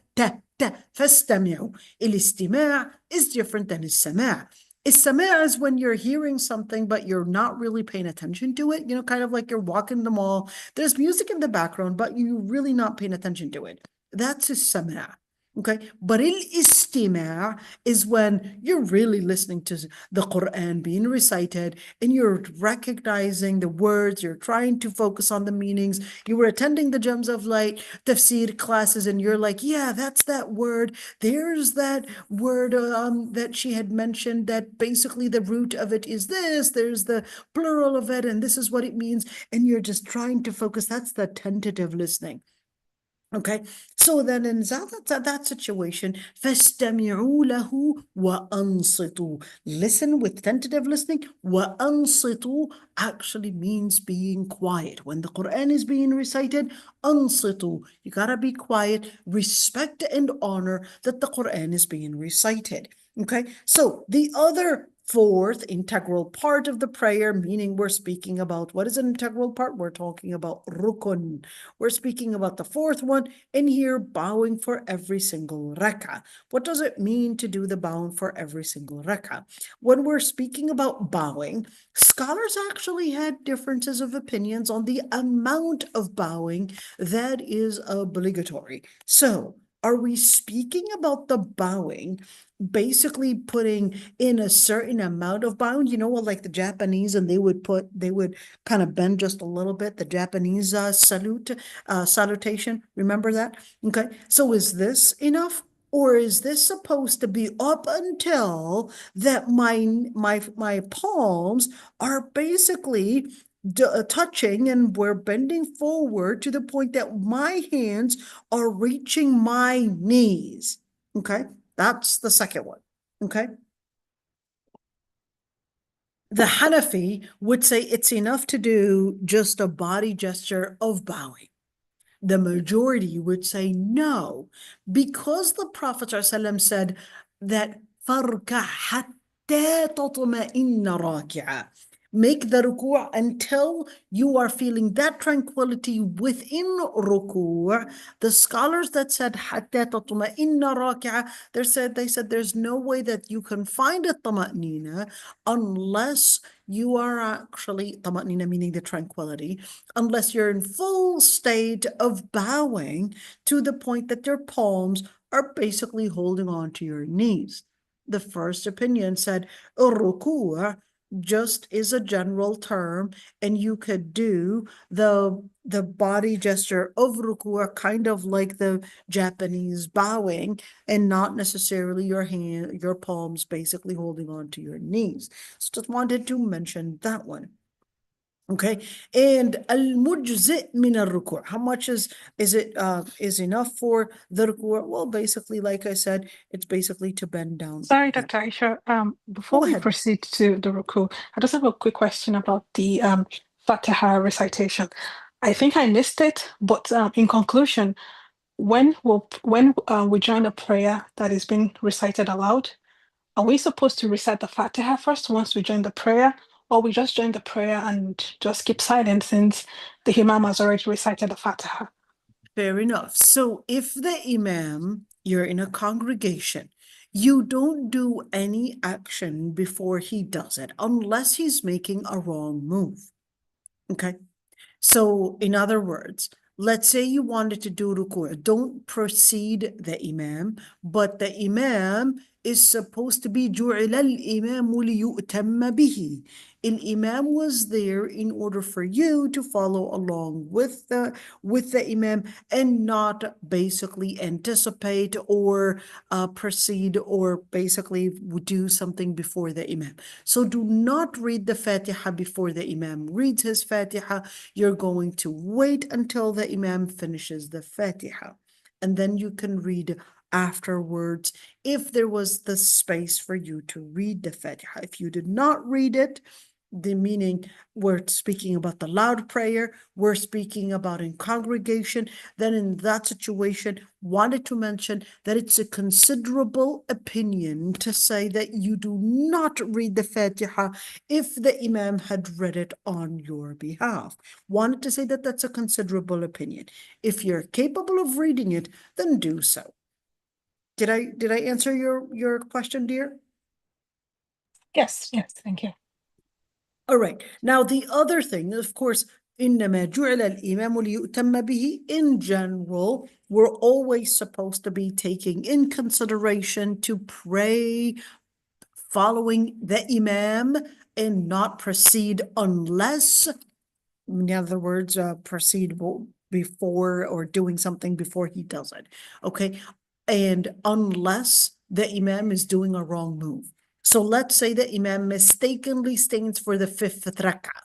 الاستماع is different than السماع. Istama' is when you're hearing something, but you're not really paying attention to it. You know, kind of like you're walking the mall. There's music in the background, but you're really not paying attention to it. That's istama'. Okay. But al-istima' is when you're really listening to the Quran being recited and you're recognizing the words, you're trying to focus on the meanings. You were attending the Gems of Light tafsir classes and you're like, yeah, that's that word. There's that word that she had mentioned that basically the root of it is this. There's the plural of it and this is what it means. And you're just trying to focus. That's the tentative listening. Okay, so then in that situation, فَاسْتَمِعُوا لَهُ وَأَنصِتُوا. Listen with tentative listening. وَأَنصِتُوا actually means being quiet. When the Quran is being recited, أَنصِتُوا. You gotta be quiet, respect and honor that the Quran is being recited. Okay, so the other fourth integral part of the prayer, meaning we're speaking about what is an integral part? We're talking about rukun. We're speaking about the fourth one in here, bowing for every single rak'ah. What does it mean to do the bowing for every single rak'ah? When we're speaking about bowing, scholars actually had differences of opinions on the amount of bowing that is obligatory. So, are we speaking about the bowing basically putting in a certain amount of bound, like the Japanese, and they would kind of bend just a little bit, the Japanese salutation. Remember that? Okay. So is this enough? Or is this supposed to be up until that my palms are basically touching and we're bending forward to the point that my hands are reaching my knees? Okay. That's the second one. Okay. The Hanafi would say it's enough to do just a body gesture of bowing. The majority would say no, because the Prophet ﷺ said that فَارْكَعْ حَتَّى تَطْمَئِنَّ رَاكِعًا. Make the ruku' until you are feeling that tranquility within ruku'. The scholars that said حَتَّى تَطْمَئِنَّ رَاكِعًا, they said there's no way that you can find a tama'nina unless you are actually, tama'nina meaning the tranquility, unless you're in full state of bowing to the point that your palms are basically holding on to your knees. The first opinion said, ruku' just is a general term, and you could do the body gesture of ruku' kind of like the Japanese bowing, and not necessarily your palms basically holding on to your knees. So just wanted to mention that one. Okay, and al-mujzi' min al-ruku', how much is it is enough for the ruku'? Well, basically, like I said, it's basically to bend down. Sorry, Dr. Aisha. Before Go we ahead. proceed to the ruku, I just have a quick question about the Fatiha recitation. I think I missed it, but in conclusion, when we join a prayer that is being recited aloud, are we supposed to recite the Fatiha first once we join the prayer, or we just join the prayer and just keep silent since the Imam has already recited the Fatiha? Fair enough. So if the imam, you're in a congregation, you don't do any action before he does it, unless he's making a wrong move. Okay. So in other words, let's say you wanted to do ruku', don't precede the imam, but the imam is supposed to be جُعِلَ الْإِمَامُ لِيُؤْتَمَّ بِهِ. Imam was there in order for you to follow along with the imam, and not basically anticipate or proceed or basically do something before the imam. So do not read the Fatiha before the imam reads his Fatiha. You're going to wait until the imam finishes the Fatiha, and then you can read afterwards if there was the space for you to read the Fatiha. If you did not read it, the meaning we're speaking about the loud prayer, we're speaking about in congregation, then in that situation, wanted to mention that it's a considerable opinion to say that you do not read the Fatiha if the imam had read it on your behalf. Wanted to say that that's a considerable opinion. If you're capable of reading it, then do so. Did I answer your question, dear? Yes, thank you. All right. Now, the other thing, of course, إنما جعل الإمام ليؤتم به, in general, we're always supposed to be taking in consideration to pray following the imam and not proceed unless, in other words, proceed before or doing something before he does it. Okay. And unless the imam is doing a wrong move. So let's say the imam mistakenly stands for the fifth rak'ah.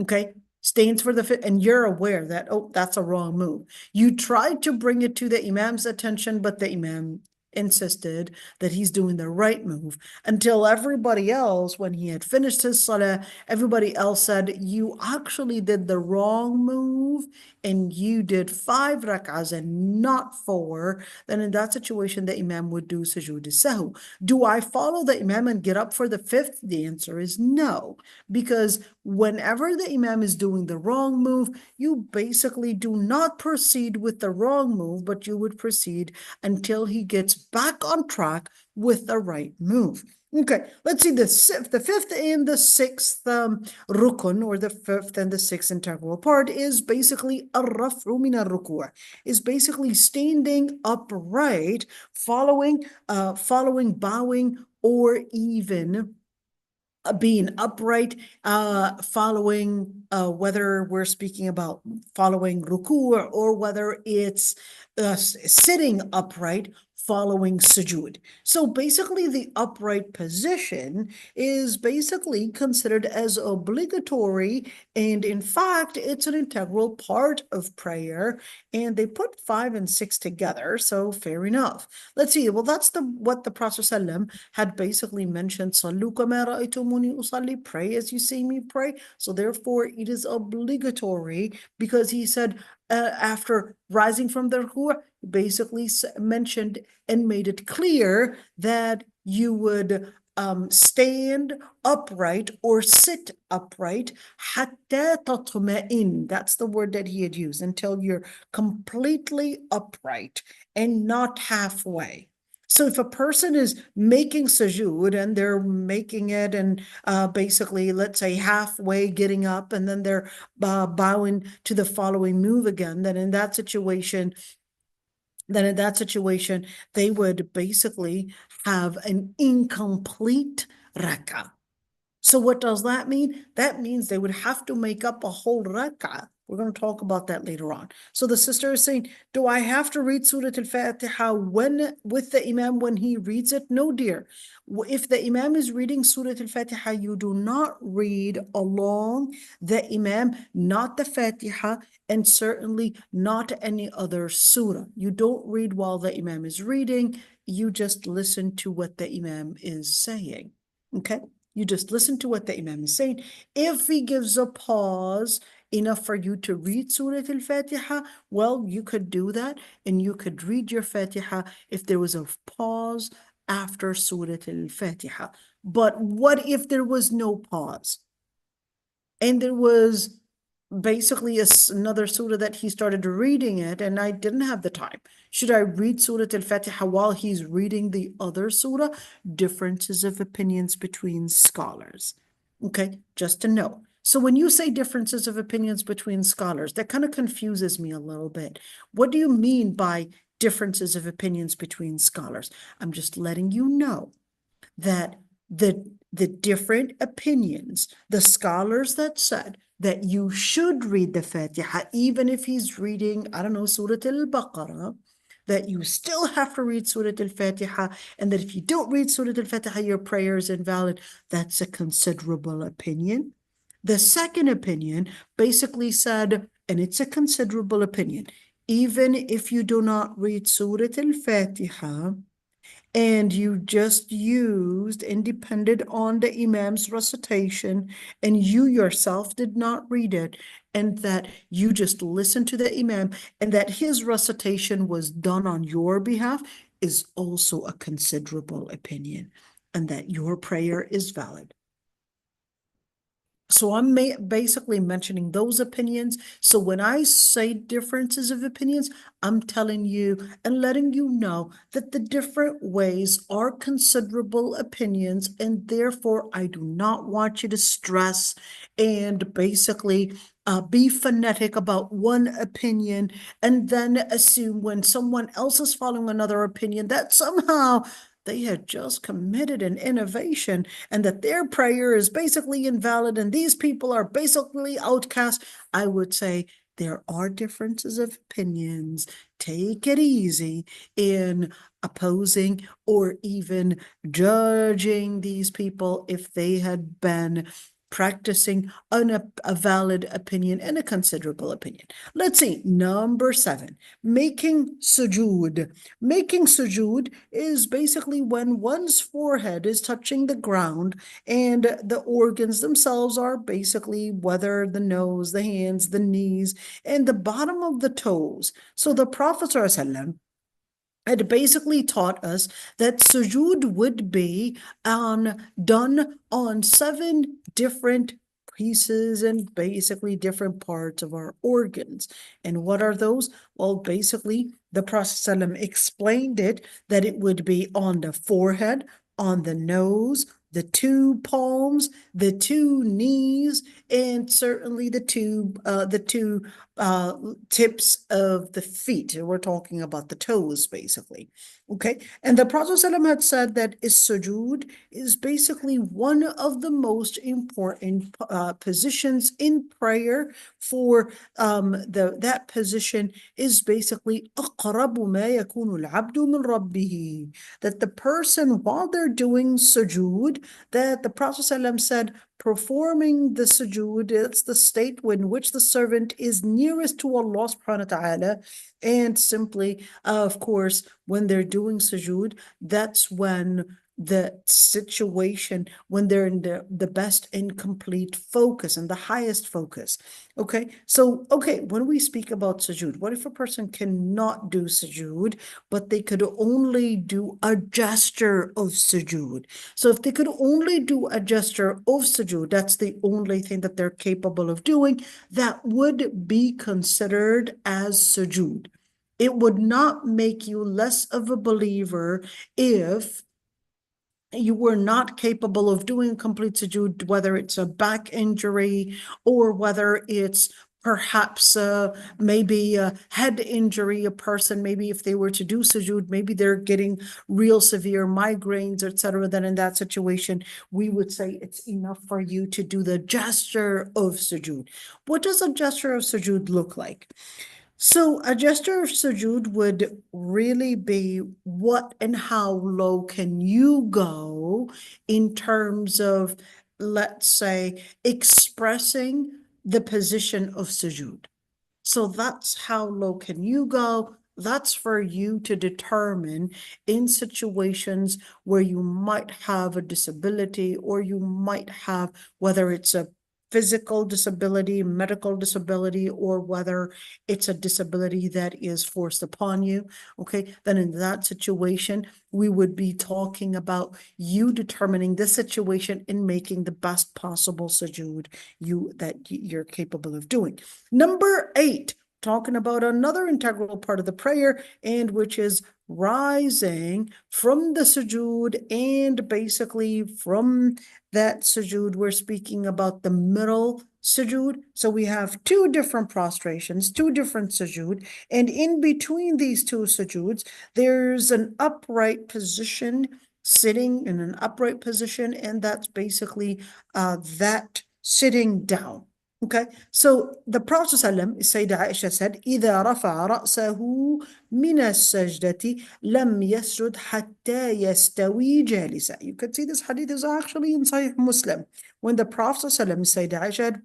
Okay, stands for the fifth, and you're aware that, oh, that's a wrong move. You tried to bring it to the imam's attention, but the imam insisted that he's doing the right move, until everybody else, when he had finished his salah, everybody else said, you actually did the wrong move and you did 5 rak'ahs and not 4. Then in that situation, the imam would do sujood sahw. Do I follow the imam and get up for the 5th? The answer is no, because whenever the imam is doing the wrong move, you basically do not proceed with the wrong move, but you would proceed until he gets back on track with the right move. Okay, let's see the 5th and the 6th rukun, or the 5th and the 6th integral part, is basically ar-raf'u min ar-ruku', is basically standing upright, following bowing, or even being upright, following, whether we're speaking about following ruku' or whether it's sitting upright following sujood. So basically the upright position is basically considered as obligatory, and in fact it's an integral part of prayer, and they put 5 and 6 together, so fair enough. Let's see, well, that's what the Prophet ﷺ had basically mentioned, Sallu kama ra'aytumuni usalli, pray as you see me pray. So therefore it is obligatory, because he said after rising from the ruku', basically mentioned and made it clear that you would stand upright or sit upright, hatta tatma'in. That's the word that he had used, until you're completely upright and not halfway. So if a person is making sujood and they're making it and basically, let's say, halfway getting up, and then they're bowing to the following move again, then in that situation, they would basically have an incomplete rak'ah. So what does that mean? That means they would have to make up a whole rak'ah. We're going to talk about that later on. So the sister is saying, do I have to read Surah Al-Fatiha with the Imam when he reads it? No, dear. If the Imam is reading Surah Al-Fatiha, you do not read along the Imam, not the Fatiha, and certainly not any other surah. You don't read while the Imam is reading. You just listen to what the Imam is saying. Okay? You just listen to what the Imam is saying. If he gives a pause enough for you to read Surah Al-Fatiha, well, you could do that, and you could read your Fatiha if there was a pause after Surah Al-Fatiha. But what if there was no pause? And there was basically another surah that he started reading it, and I didn't have the time. Should I read Surah Al-Fatiha while he's reading the other surah? Differences of opinions between scholars. Okay, just to know. So when you say differences of opinions between scholars, that kind of confuses me a little bit. What do you mean by differences of opinions between scholars? I'm just letting you know that the different opinions, the scholars that said that you should read the Fatiha, even if he's reading, I don't know, Surah Al-Baqarah, that you still have to read Surah Al-Fatiha, and that if you don't read Surah Al-Fatiha, your prayer is invalid. That's a considerable opinion. The second opinion basically said, and it's a considerable opinion, even if you do not read Surah Al-Fatiha, and you just used and depended on the Imam's recitation, and you yourself did not read it, and that you just listened to the Imam, and that his recitation was done on your behalf, is also a considerable opinion, and that your prayer is valid. So I'm basically mentioning those opinions. So when I say differences of opinions, I'm telling you and letting you know that the different ways are considerable opinions, and therefore I do not want you to stress and basically be fanatic about one opinion and then assume when someone else is following another opinion that somehow they had just committed an innovation and that their prayer is basically invalid and these people are basically outcast. I would say there are differences of opinions. Take it easy in opposing or even judging these people if they had been practicing a valid opinion and a considerable opinion. Let's see, number 7, making sujood. Making sujood is basically when one's forehead is touching the ground and the organs themselves are basically whether the nose, the hands, the knees, and the bottom of the toes. So the Prophet ﷺ had basically taught us that sujood would be done on 7 different pieces and basically different parts of our organs. And what are those? Well, basically, the Prophet ﷺ explained it that it would be on the forehead, on the nose, the 2 palms, the 2 knees, and certainly the two tips of the feet. We're talking about the toes, basically. Okay, and the Prophet ﷺ had said that sujood is basically one of the most important positions in prayer. For that position is basically أقرب ما يكون العبد من ربه, that the person while they're doing sujood, that the Prophet ﷺ said, performing the sujood, it's the state in which the servant is nearest to Allah subhanahu wa ta'ala. And simply, of course, when they're doing sujood, that's when the situation, when they're in the best and complete focus and the highest focus. Okay, so, when we speak about sujood, what if a person cannot do sujood, but they could only do a gesture of sujood? So if they could only do a gesture of sujood, that's the only thing that they're capable of doing, that would be considered as sujood. It would not make you less of a believer if you were not capable of doing complete sujood, whether it's a back injury or whether it's perhaps maybe a head injury, a person, maybe if they were to do sujood, maybe they're getting real severe migraines, etc. Then in that situation, we would say it's enough for you to do the gesture of sujood. What does a gesture of sujood look like? So a gesture of sujood would really be what and how low can you go in terms of, let's say, expressing the position of sujood. So that's how low can you go? That's for you to determine in situations where you might have a disability or you might have, whether it's a physical disability, medical disability, or whether it's a disability that is forced upon you. Okay, then in that situation, we would be talking about you determining the situation and making the best possible sujood you're capable of doing. Number 8, talking about another integral part of the prayer, and which is rising from the sujood, and basically from that sujood, we're speaking about the middle sujood. So we have 2 different prostrations, 2 different sujood, and in between these 2 sujoods, there's an upright position, sitting in an upright position, and that's basically that sitting down. Okay, so the Prophet ﷺ, Sayyidah Aisha said, إِذَا رَفَعَ رَأْسَهُ مِنَ السَّجْدَةِ لَمْ يَسْجُدْ حَتَّى يَسْتَوِي جَالِسًا. You could see this hadith is actually in Sahih Muslim. When the Prophet ﷺ, Sayyidah Aisha had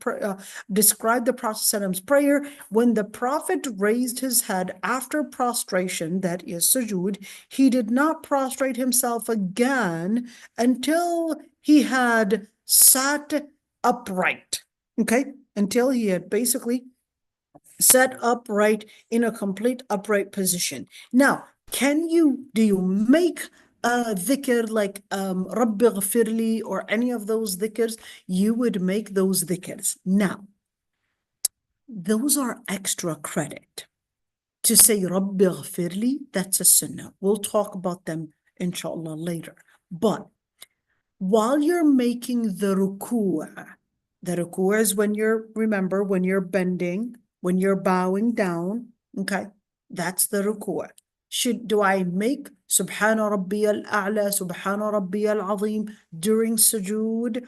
described the Prophet ﷺ's prayer, when the Prophet raised his head after prostration, that is sujood, he did not prostrate himself again until he had sat upright. Okay, until he had basically sat upright in a complete upright position. Now, do you make a dhikr like Rabbi ghafirli or any of those dhikrs? You would make those dhikrs. Now, those are extra credit. To say Rabbi ghafirli, that's a sunnah. We'll talk about them inshallah later. But while you're making the ruku' is when remember, when you're bending, when you're bowing down, okay? That's the ruku'. Do I make Subhana Rabbiyal A'la, Subhana Rabbiyal Azim during sujood?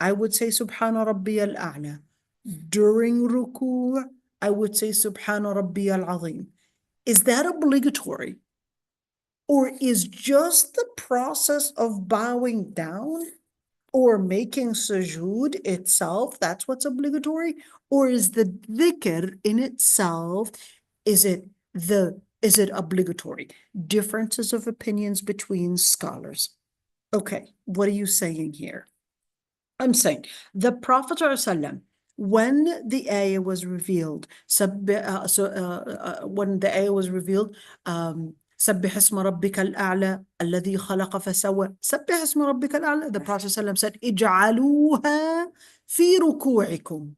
I would say Subhana Rabbiyal A'la. During ruku', I would say Subhana Rabbiyal Azim. Is that obligatory? Or is just the process of bowing down or making sujood itself, that's what's obligatory? Or is the dhikr in itself, is it obligatory? Differences of opinions between scholars. Okay, what are you saying here? I'm saying the Prophet ﷺ, when the ayah was revealed, when the ayah was revealed, سبح اسم ربك الأعلى الذي خلق فسوى. سبح اسم ربك الأعلى. The Prophet ﷺ said, اجعلوها في ركوعكم.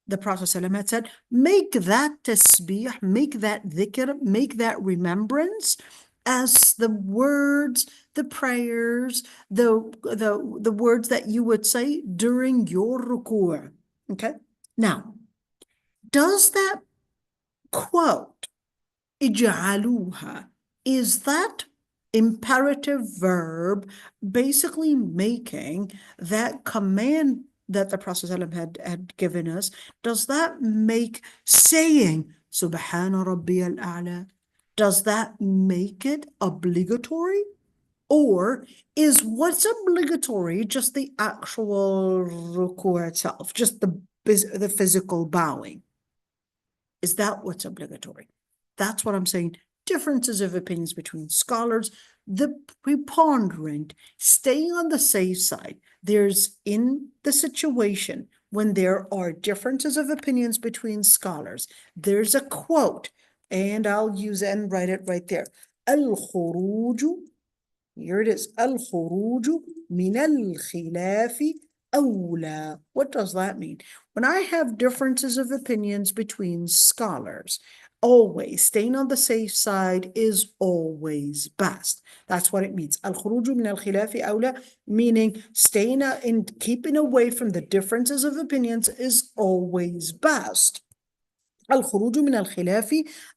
The Prophet ﷺ had said, make that tasbih, make that dhikr, make that remembrance as the words, the prayers, the words that you would say during your ruku'. Okay? Now, does that quote, اجعلوها, is that imperative verb basically making that command that the Prophet ﷺ had given us, does that make saying Subhana Rabbiyal A'la, does that make it obligatory? Or is what's obligatory just the actual ruku' itself, just the physical bowing? Is that what's obligatory? That's what I'm saying. Differences of opinions between scholars. The preponderant, staying on the safe side, there's in the situation when there are differences of opinions between scholars, there's a quote, and I'll use it and write it right there. Al-khuruju, here it is. Al-khuruju min al-khilafi awla. What does that mean? When I have differences of opinions between scholars, always staying on the safe side is always best. That's what it means. Al-khuruju min al-khilafi awla, meaning staying and keeping away from the differences of opinions is always best. الخروج من الخلاف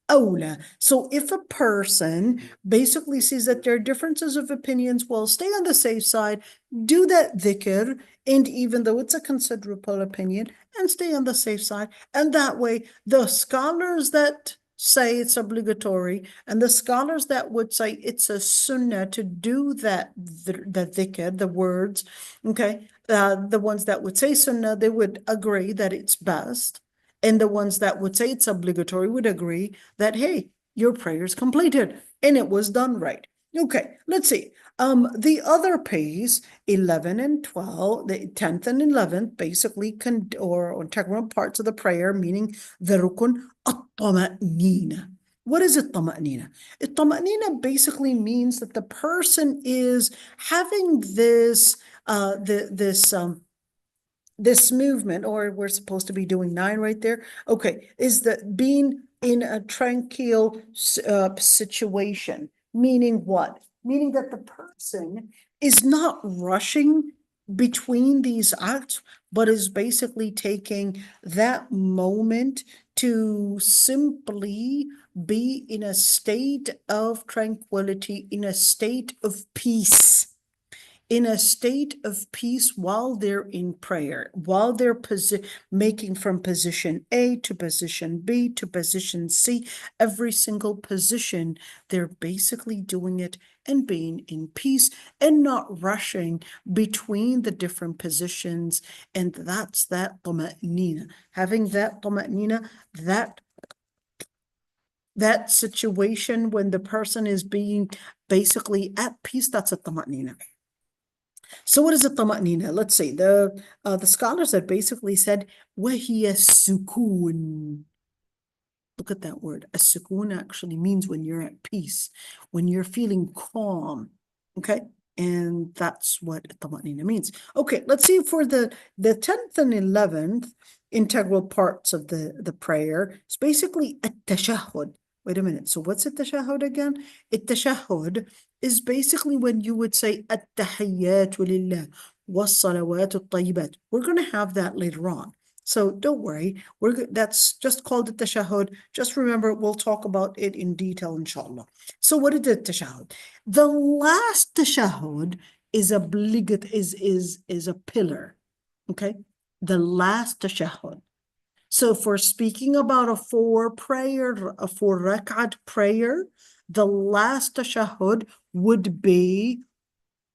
أولى. So if a person basically sees that there are differences of opinions, well, stay on the safe side, do that dhikr, and even though it's a considerable opinion, and stay on the safe side. And that way, the scholars that say it's obligatory, and the scholars that would say it's a sunnah to do that, the dhikr, the words, okay, the ones that would say sunnah, they would agree that it's best. And the ones that would say it's obligatory would agree that, hey, your prayer is completed and it was done right. Okay, let's see. The other pays, 11 and 12, the 10th and 11th, basically or integral parts of the prayer, meaning the rukun at-tama'nina. What is it, tama'nina? Tama'nina basically means that the person is having this this movement, or we're supposed to be doing 9 right there. Okay, is that being in a tranquil situation, meaning what? Meaning that the person is not rushing between these acts, but is basically taking that moment to simply be in a state of tranquility, in a state of peace. In a state of peace while they're in prayer, while they're making from position A to position B to position C, every single position, they're basically doing it and being in peace and not rushing between the different positions. And that's that tama'nina. Having that tama'nina, that situation when the person is being basically at peace, that's a tama'nina. So what is a tama'nina? Let's see. The scholars have basically said, وَهِيَ السُّكُونُ. Look at that word. As-sukun actually means when you're at peace, when you're feeling calm. Okay? And that's what tama'nina means. Okay, let's see for the 10th and 11th integral parts of the prayer. It's basically at-tashahhud. Wait a minute. So what's at-tashahhud again? At-tashahhud is basically when you would say at-tahiyyatu lillah was-salawatu at-tayyibat. We're going to have that later on. So don't worry, that's just called at-tashahhud. Just remember, we'll talk about it in detail, inshallah. So what is the tashahhud? The last tashahhud is is a pillar. Okay? The last tashahhud. So if we're speaking about a 4 rak'at prayer, the last tashahhud would be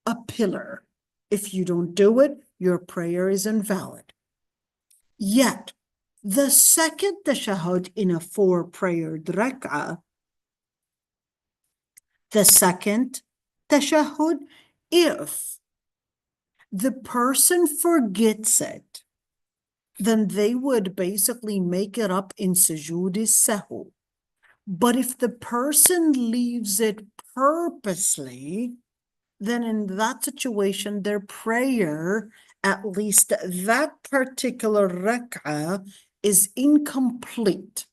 a pillar. If you don't do it, your prayer is invalid. Yet, the second tashahhud in a 4 prayer rak'ah, the second tashahhud, if the person forgets it, then they would basically make it up in sujood sahu. But if the person leaves it purposely, then in that situation, their prayer, at least that particular rak'ah, is incomplete.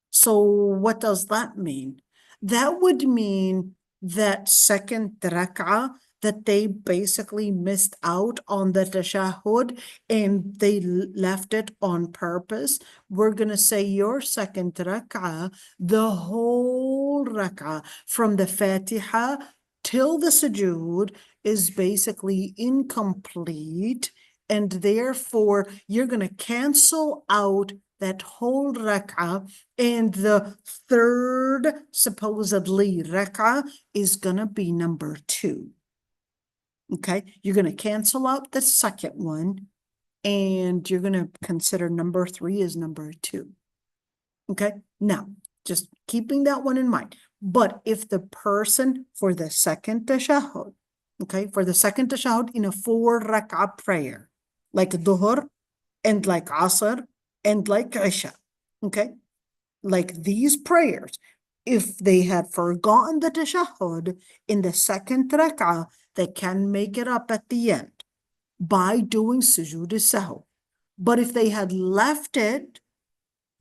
So what does that mean? That would mean that second rak'ah, that they basically missed out on the tashahhud and they left it on purpose. We're going to say your second rak'ah, the whole rak'ah from the Fatiha till the sujood is basically incomplete, and therefore you're going to cancel out that whole rak'ah, and the third supposedly rak'ah is going to be number 2. Okay, you're going to cancel out the second one, and you're going to consider number 3 as number 2. Okay, now just keeping that one in mind. But if the person for the second tashahhud, okay, for the second tashahhud in a 4 rak'ah prayer, like duhr and like asr and like isha, okay, like these prayers, if they had forgotten the tashahhud in the second rak'ah, they can make it up at the end by doing sujood sahu. But if they had left it,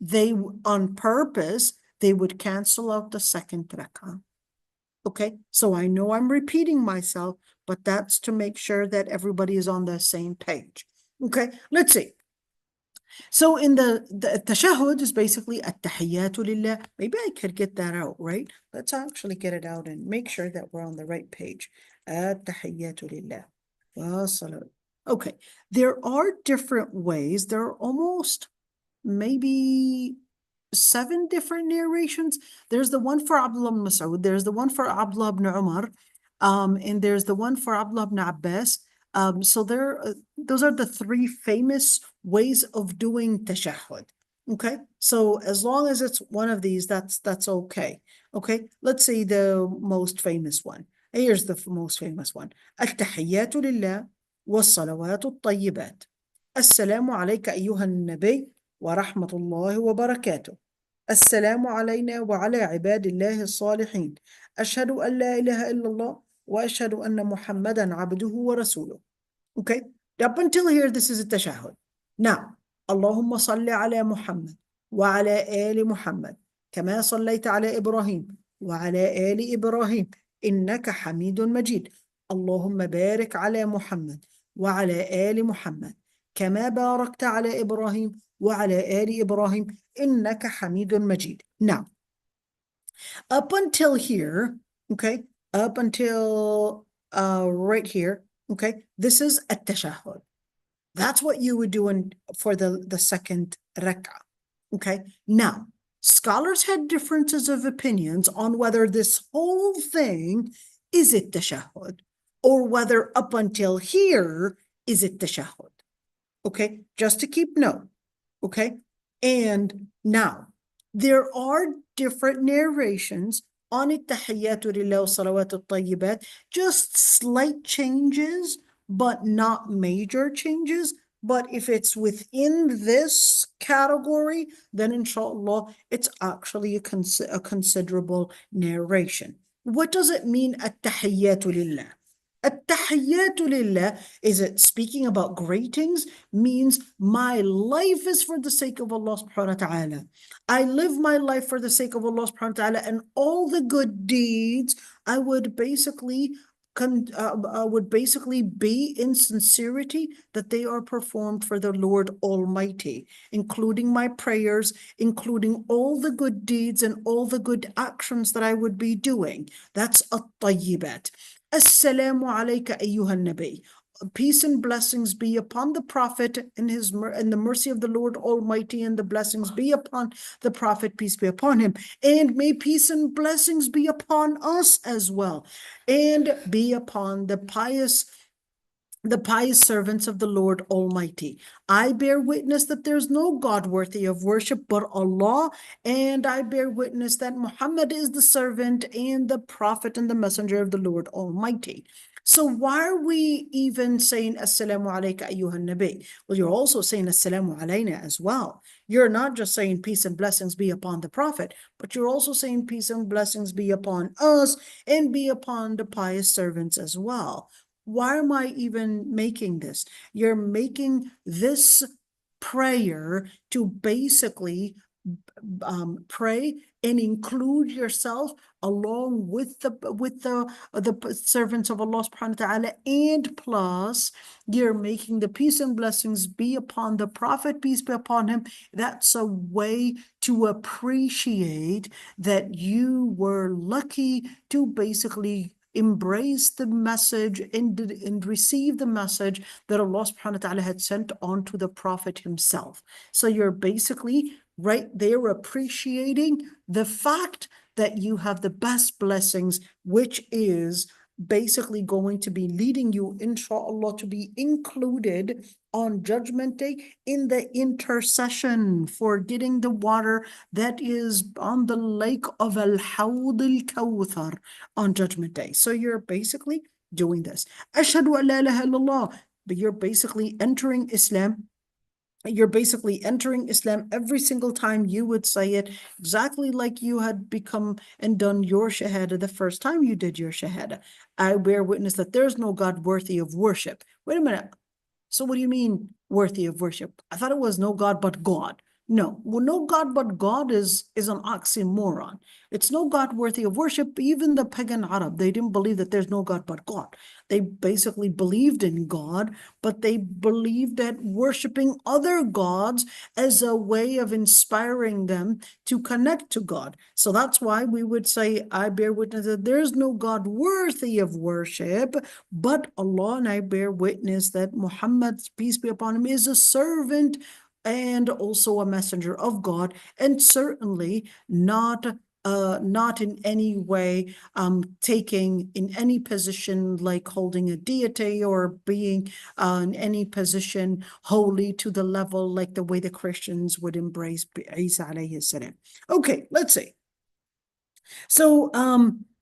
they on purpose, they would cancel out the second rak'ah. Okay, so I know I'm repeating myself, but that's to make sure that everybody is on the same page. Okay, let's see. So in the tashahhud is basically at-tahiyyatu lillah. Maybe I could get that out, right? Let's actually get it out and make sure that we're on the right page. At-tahiyyatu lillah. Wassalam. Okay, there are different ways. There are almost maybe 7 different narrations. There's the one for Abdullah ibn Mas'ud, there's the one for Abdullah ibn Umar, and there's the one for Abdullah ibn Abbas. So those are the 3 famous ways of doing tashahhud. Okay, so as long as it's one of these, that's okay. Okay, let's see the most famous one. Here's the most famous one. At-tahiyyatu lillah was-salawatu at-tayyibat. Assalamu alayka ayyuha an-nabi wa rahmatullahi wa barakatuh. السلام علينا وعلى عباد الله الصالحين أشهد أن لا إله إلا الله وأشهد أن محمدا عبده ورسوله. Okay, up until here this is a tashahhud. Now اللهم صل على محمد وعلى آل محمد كما صليت على إبراهيم وعلى آل إبراهيم إنك حميد مجيد. اللهم بارك على محمد وعلى آل محمد كما باركت على إبراهيم وعلى آل إبراهيم إنك حميد مجيد. Now, up until here, okay, up until right here, okay, this is at-tashahhud. That's what you would do for the second rak'ah. Okay, now, scholars had differences of opinions on whether this whole thing is at-tashahhud or whether up until here is at-tashahhud. Okay, just to keep note. Okay, and now there are different narrations on at-tahiyyatu lillah wa salawatu at-tayyibat, just slight changes, but not major changes. But if it's within this category, then inshallah, it's actually a considerable narration. What does it mean, at-tahiyyatu lillah? At-tahiyyatu lillah, is it speaking about greetings? Means my life is for the sake of Allah subhanahu wa ta'ala. I live my life for the sake of Allah subhanahu wa ta'ala, and all the good deeds I would basically be in sincerity that they are performed for the Lord Almighty, including my prayers, including all the good deeds and all the good actions that I would be doing. That's at-tayyibat. Assalamu alayka ayyuhan nabi. Peace and blessings be upon the Prophet and the mercy of the Lord Almighty, and the blessings be upon the Prophet, peace be upon him. And may peace and blessings be upon us as well, and be upon the pious servants of the Lord Almighty. I bear witness that there's no God worthy of worship but Allah, and I bear witness that Muhammad is the servant and the prophet and the messenger of the Lord Almighty. So why are we even saying Assalamu alayka ayyuhan nabi? Well, you're also saying Assalamu alayna as well. You're not just saying peace and blessings be upon the Prophet, but you're also saying peace and blessings be upon us and be upon the pious servants as well. Why am I even making this? You're making this prayer to basically pray and include yourself along with the servants of Allah subhanahu wa ta'ala, and plus you're making the peace and blessings be upon the Prophet, peace be upon him. That's a way to appreciate that you were lucky to basically embrace the message and receive the message that Allah subhanahu wa ta'ala had sent on to the Prophet himself. So you're basically right there appreciating the fact that you have the best blessings, which is basically going to be leading you, inshallah, to be included on Judgment Day in the intercession for getting the water that is on the lake of Al-Hawd al-Kawthar on Judgment Day. So you're basically doing this. Ashhadu an la ilaha illallah, but you're basically entering Islam. You're basically entering Islam every single time you would say it, exactly like you had become and done your shahada the first time you did your shahada. I bear witness that there's no God worthy of worship. Wait a minute. So what do you mean worthy of worship? I thought it was no God but God. No, well, no God but God is an oxymoron. It's no God worthy of worship. Even the pagan Arab, they didn't believe that there's no God but God. They basically believed in God, but they believed that worshiping other gods as a way of inspiring them to connect to God. So that's why we would say, I bear witness that there's no God worthy of worship but Allah, and I bear witness that Muhammad, peace be upon him, is a servant and also a messenger of God, and certainly not in any way taking in any position like holding a deity or being in any position holy to the level like the way the Christians would embrace Isa alayhi salam. Okay, let's see. So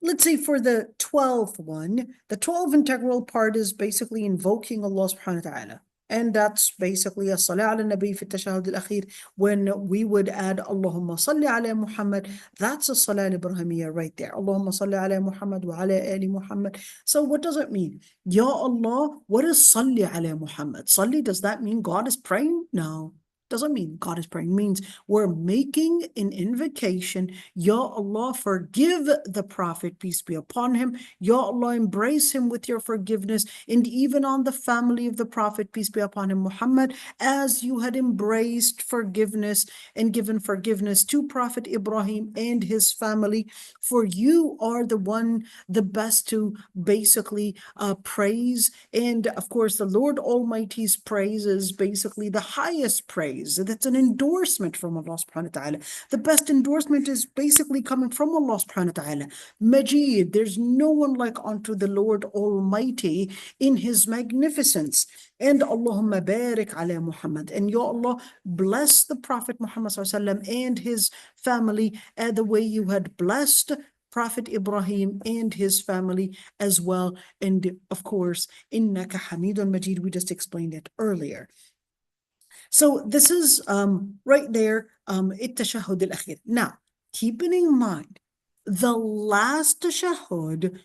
let's say for the 12th one, the 12th integral part is basically invoking Allah subhanahu wa ta'ala. And that's basically a salah ala nabi fi tashahud al-akhir. When we would add Allahumma salli ala Muhammad, that's a salah Ibrahimiyya right there. Allahumma salli ala Muhammad wa ala ali Muhammad. So what does it mean? Ya Allah, what is salli ala Muhammad? Salli, does that mean God is praying? No. Doesn't mean God is praying. It means we're making an invocation. Ya Allah, forgive the Prophet, peace be upon him. Ya Allah, embrace him with your forgiveness, and even on the family of the Prophet, peace be upon him, Muhammad, as you had embraced forgiveness and given forgiveness to Prophet Ibrahim and his family. For you are the one, the best to basically praise. And of course, the Lord Almighty's praise is basically the highest praise. That's an endorsement from Allah subhanahu wa ta'ala. The best endorsement is basically coming from Allah subhanahu wa ta'ala. Majid, there's no one like unto the Lord Almighty in his magnificence. And Allahumma barik ala Muhammad. And Ya Allah, bless the Prophet Muhammad sallallahu alaihi wasallam and his family the way you had blessed Prophet Ibrahim and his family as well. And of course, innaka hamidun majid, we just explained it earlier. So this is right there, التشهد الأخير. Now, keeping in mind, the last tashahhud,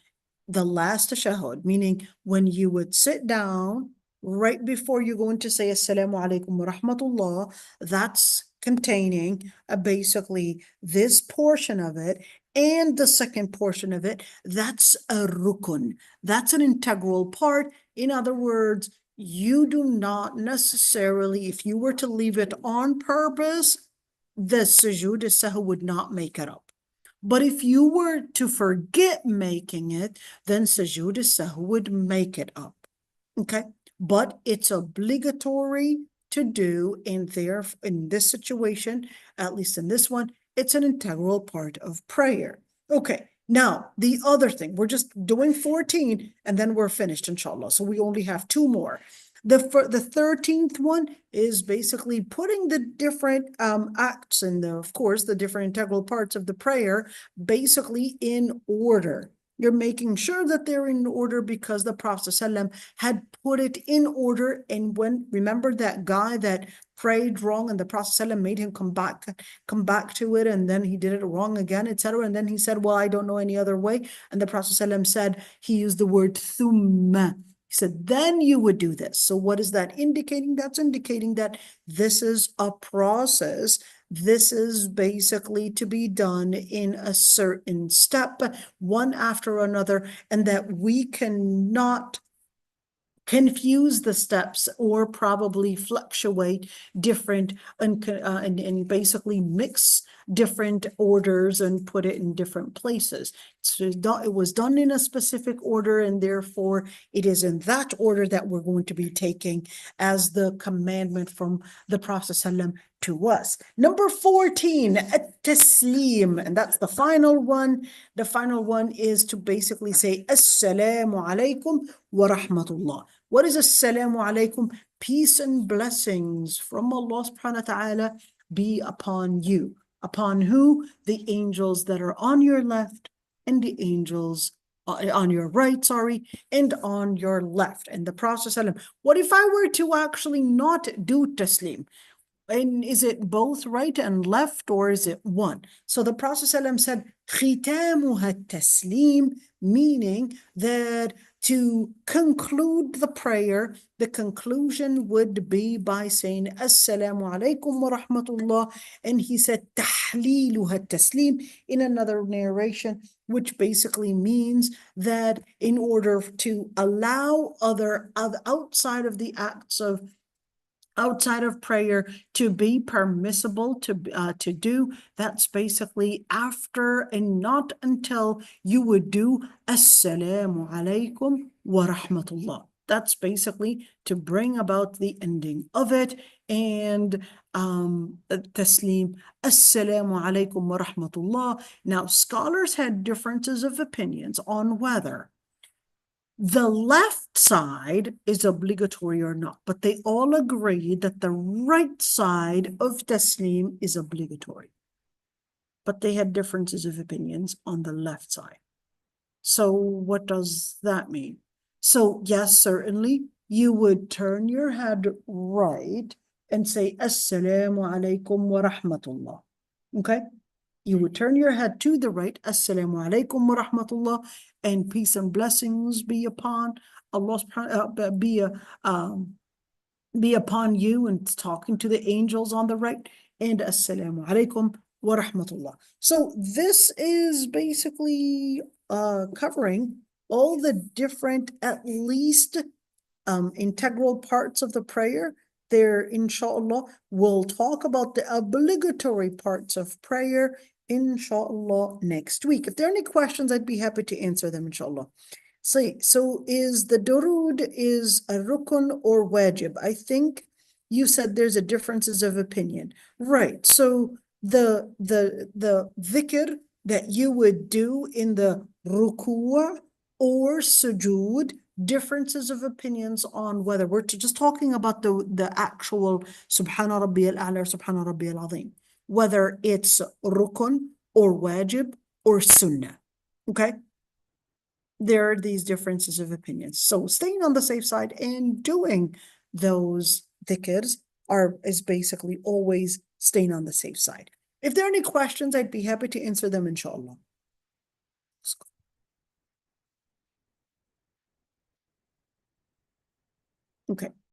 meaning when you would sit down right before you go into say Assalamu alaikum wa rahmatullah, that's containing basically this portion of it, and the second portion of it, that's a rukun. That's an integral part. In other words, you do not necessarily, if you were to leave it on purpose, the sujood as-sahw would not make it up. But if you were to forget making it, then sujood as-sahw would make it up. Okay? But it's obligatory to do in this situation, at least in this one, it's an integral part of prayer. Okay. Now, the other thing, we're just doing 14 and then we're finished, inshallah. So we only have two more. The 13th one is basically putting the different acts and, of course, the different integral parts of the prayer basically in order. You're making sure that they're in order because the Prophet ﷺ had put it in order. And when, remember that guy that prayed wrong and the Prophet ﷺ made him come back to it, and then he did it wrong again, etc. And then he said, well, I don't know any other way. And the Prophet ﷺ said, he used the word thumma. He said, then you would do this. So what is that indicating? That's indicating that this is a process. This is basically to be done in a certain step, one after another, and that we cannot confuse the steps or probably fluctuate different and basically mix different orders and put it in different places. So it was done in a specific order, and therefore it is in that order that we're going to be taking as the commandment from the Prophet ﷺ to us. Number 14, at-taslim, and that's the final one. The final one is to basically say assalamu alaikum wa rahmatullah. What is assalamu alaikum? Peace and blessings from Allah subhanahu wa ta'ala be upon you. Upon who? The angels that are on your left and the angels on your right, and on your left. And the Prophet ﷺ, what if I were to actually not do taslim? And is it both right and left, or is it one? So the Prophet ﷺ said, khitamuha taslim, meaning that to conclude the prayer, the conclusion would be by saying Assalamu alaikum wa rahmatullah. And he said tahliluha taslim in another narration, which basically means that in order to allow other outside of the acts of outside of prayer to be permissible to do, that's basically after and not until you would do Assalamu alaikum wa rahmatullah. That's basically to bring about the ending of it. And taslim, Assalamu alaikum wa rahmatullah. Now, scholars had differences of opinions on whether the left side is obligatory or not, but they all agree that the right side of taslim is obligatory. But they had differences of opinions on the left side. So what does that mean? So yes, certainly you would turn your head right and say Assalamu alaikum wa rahmatullah. Okay? You would turn your head to the right, Assalamu alaikum wa rahmatullah, and peace and blessings be upon Allah, be upon you, and talking to the angels on the right, and Assalamu alaikum wa rahmatullah. So this is basically covering all the different, at least integral parts of the prayer. There, inshallah, we'll talk about the obligatory parts of prayer, inshallah, next week. If there are any questions, I'd be happy to answer them, inshallah. So is the durood is a rukun or wajib? I think you said there's a differences of opinion. Right. So the dhikr that you would do in the ruku' or sujood, differences of opinions on whether we're just talking about the actual Subhana Rabbi al-A'la or Subhana Rabbi al-Azim, whether it's rukun or wajib or sunnah. Okay? There are these differences of opinions. So staying on the safe side and doing those dhikrs is basically always staying on the safe side. If there are any questions, I'd be happy to answer them, inshallah. Okay.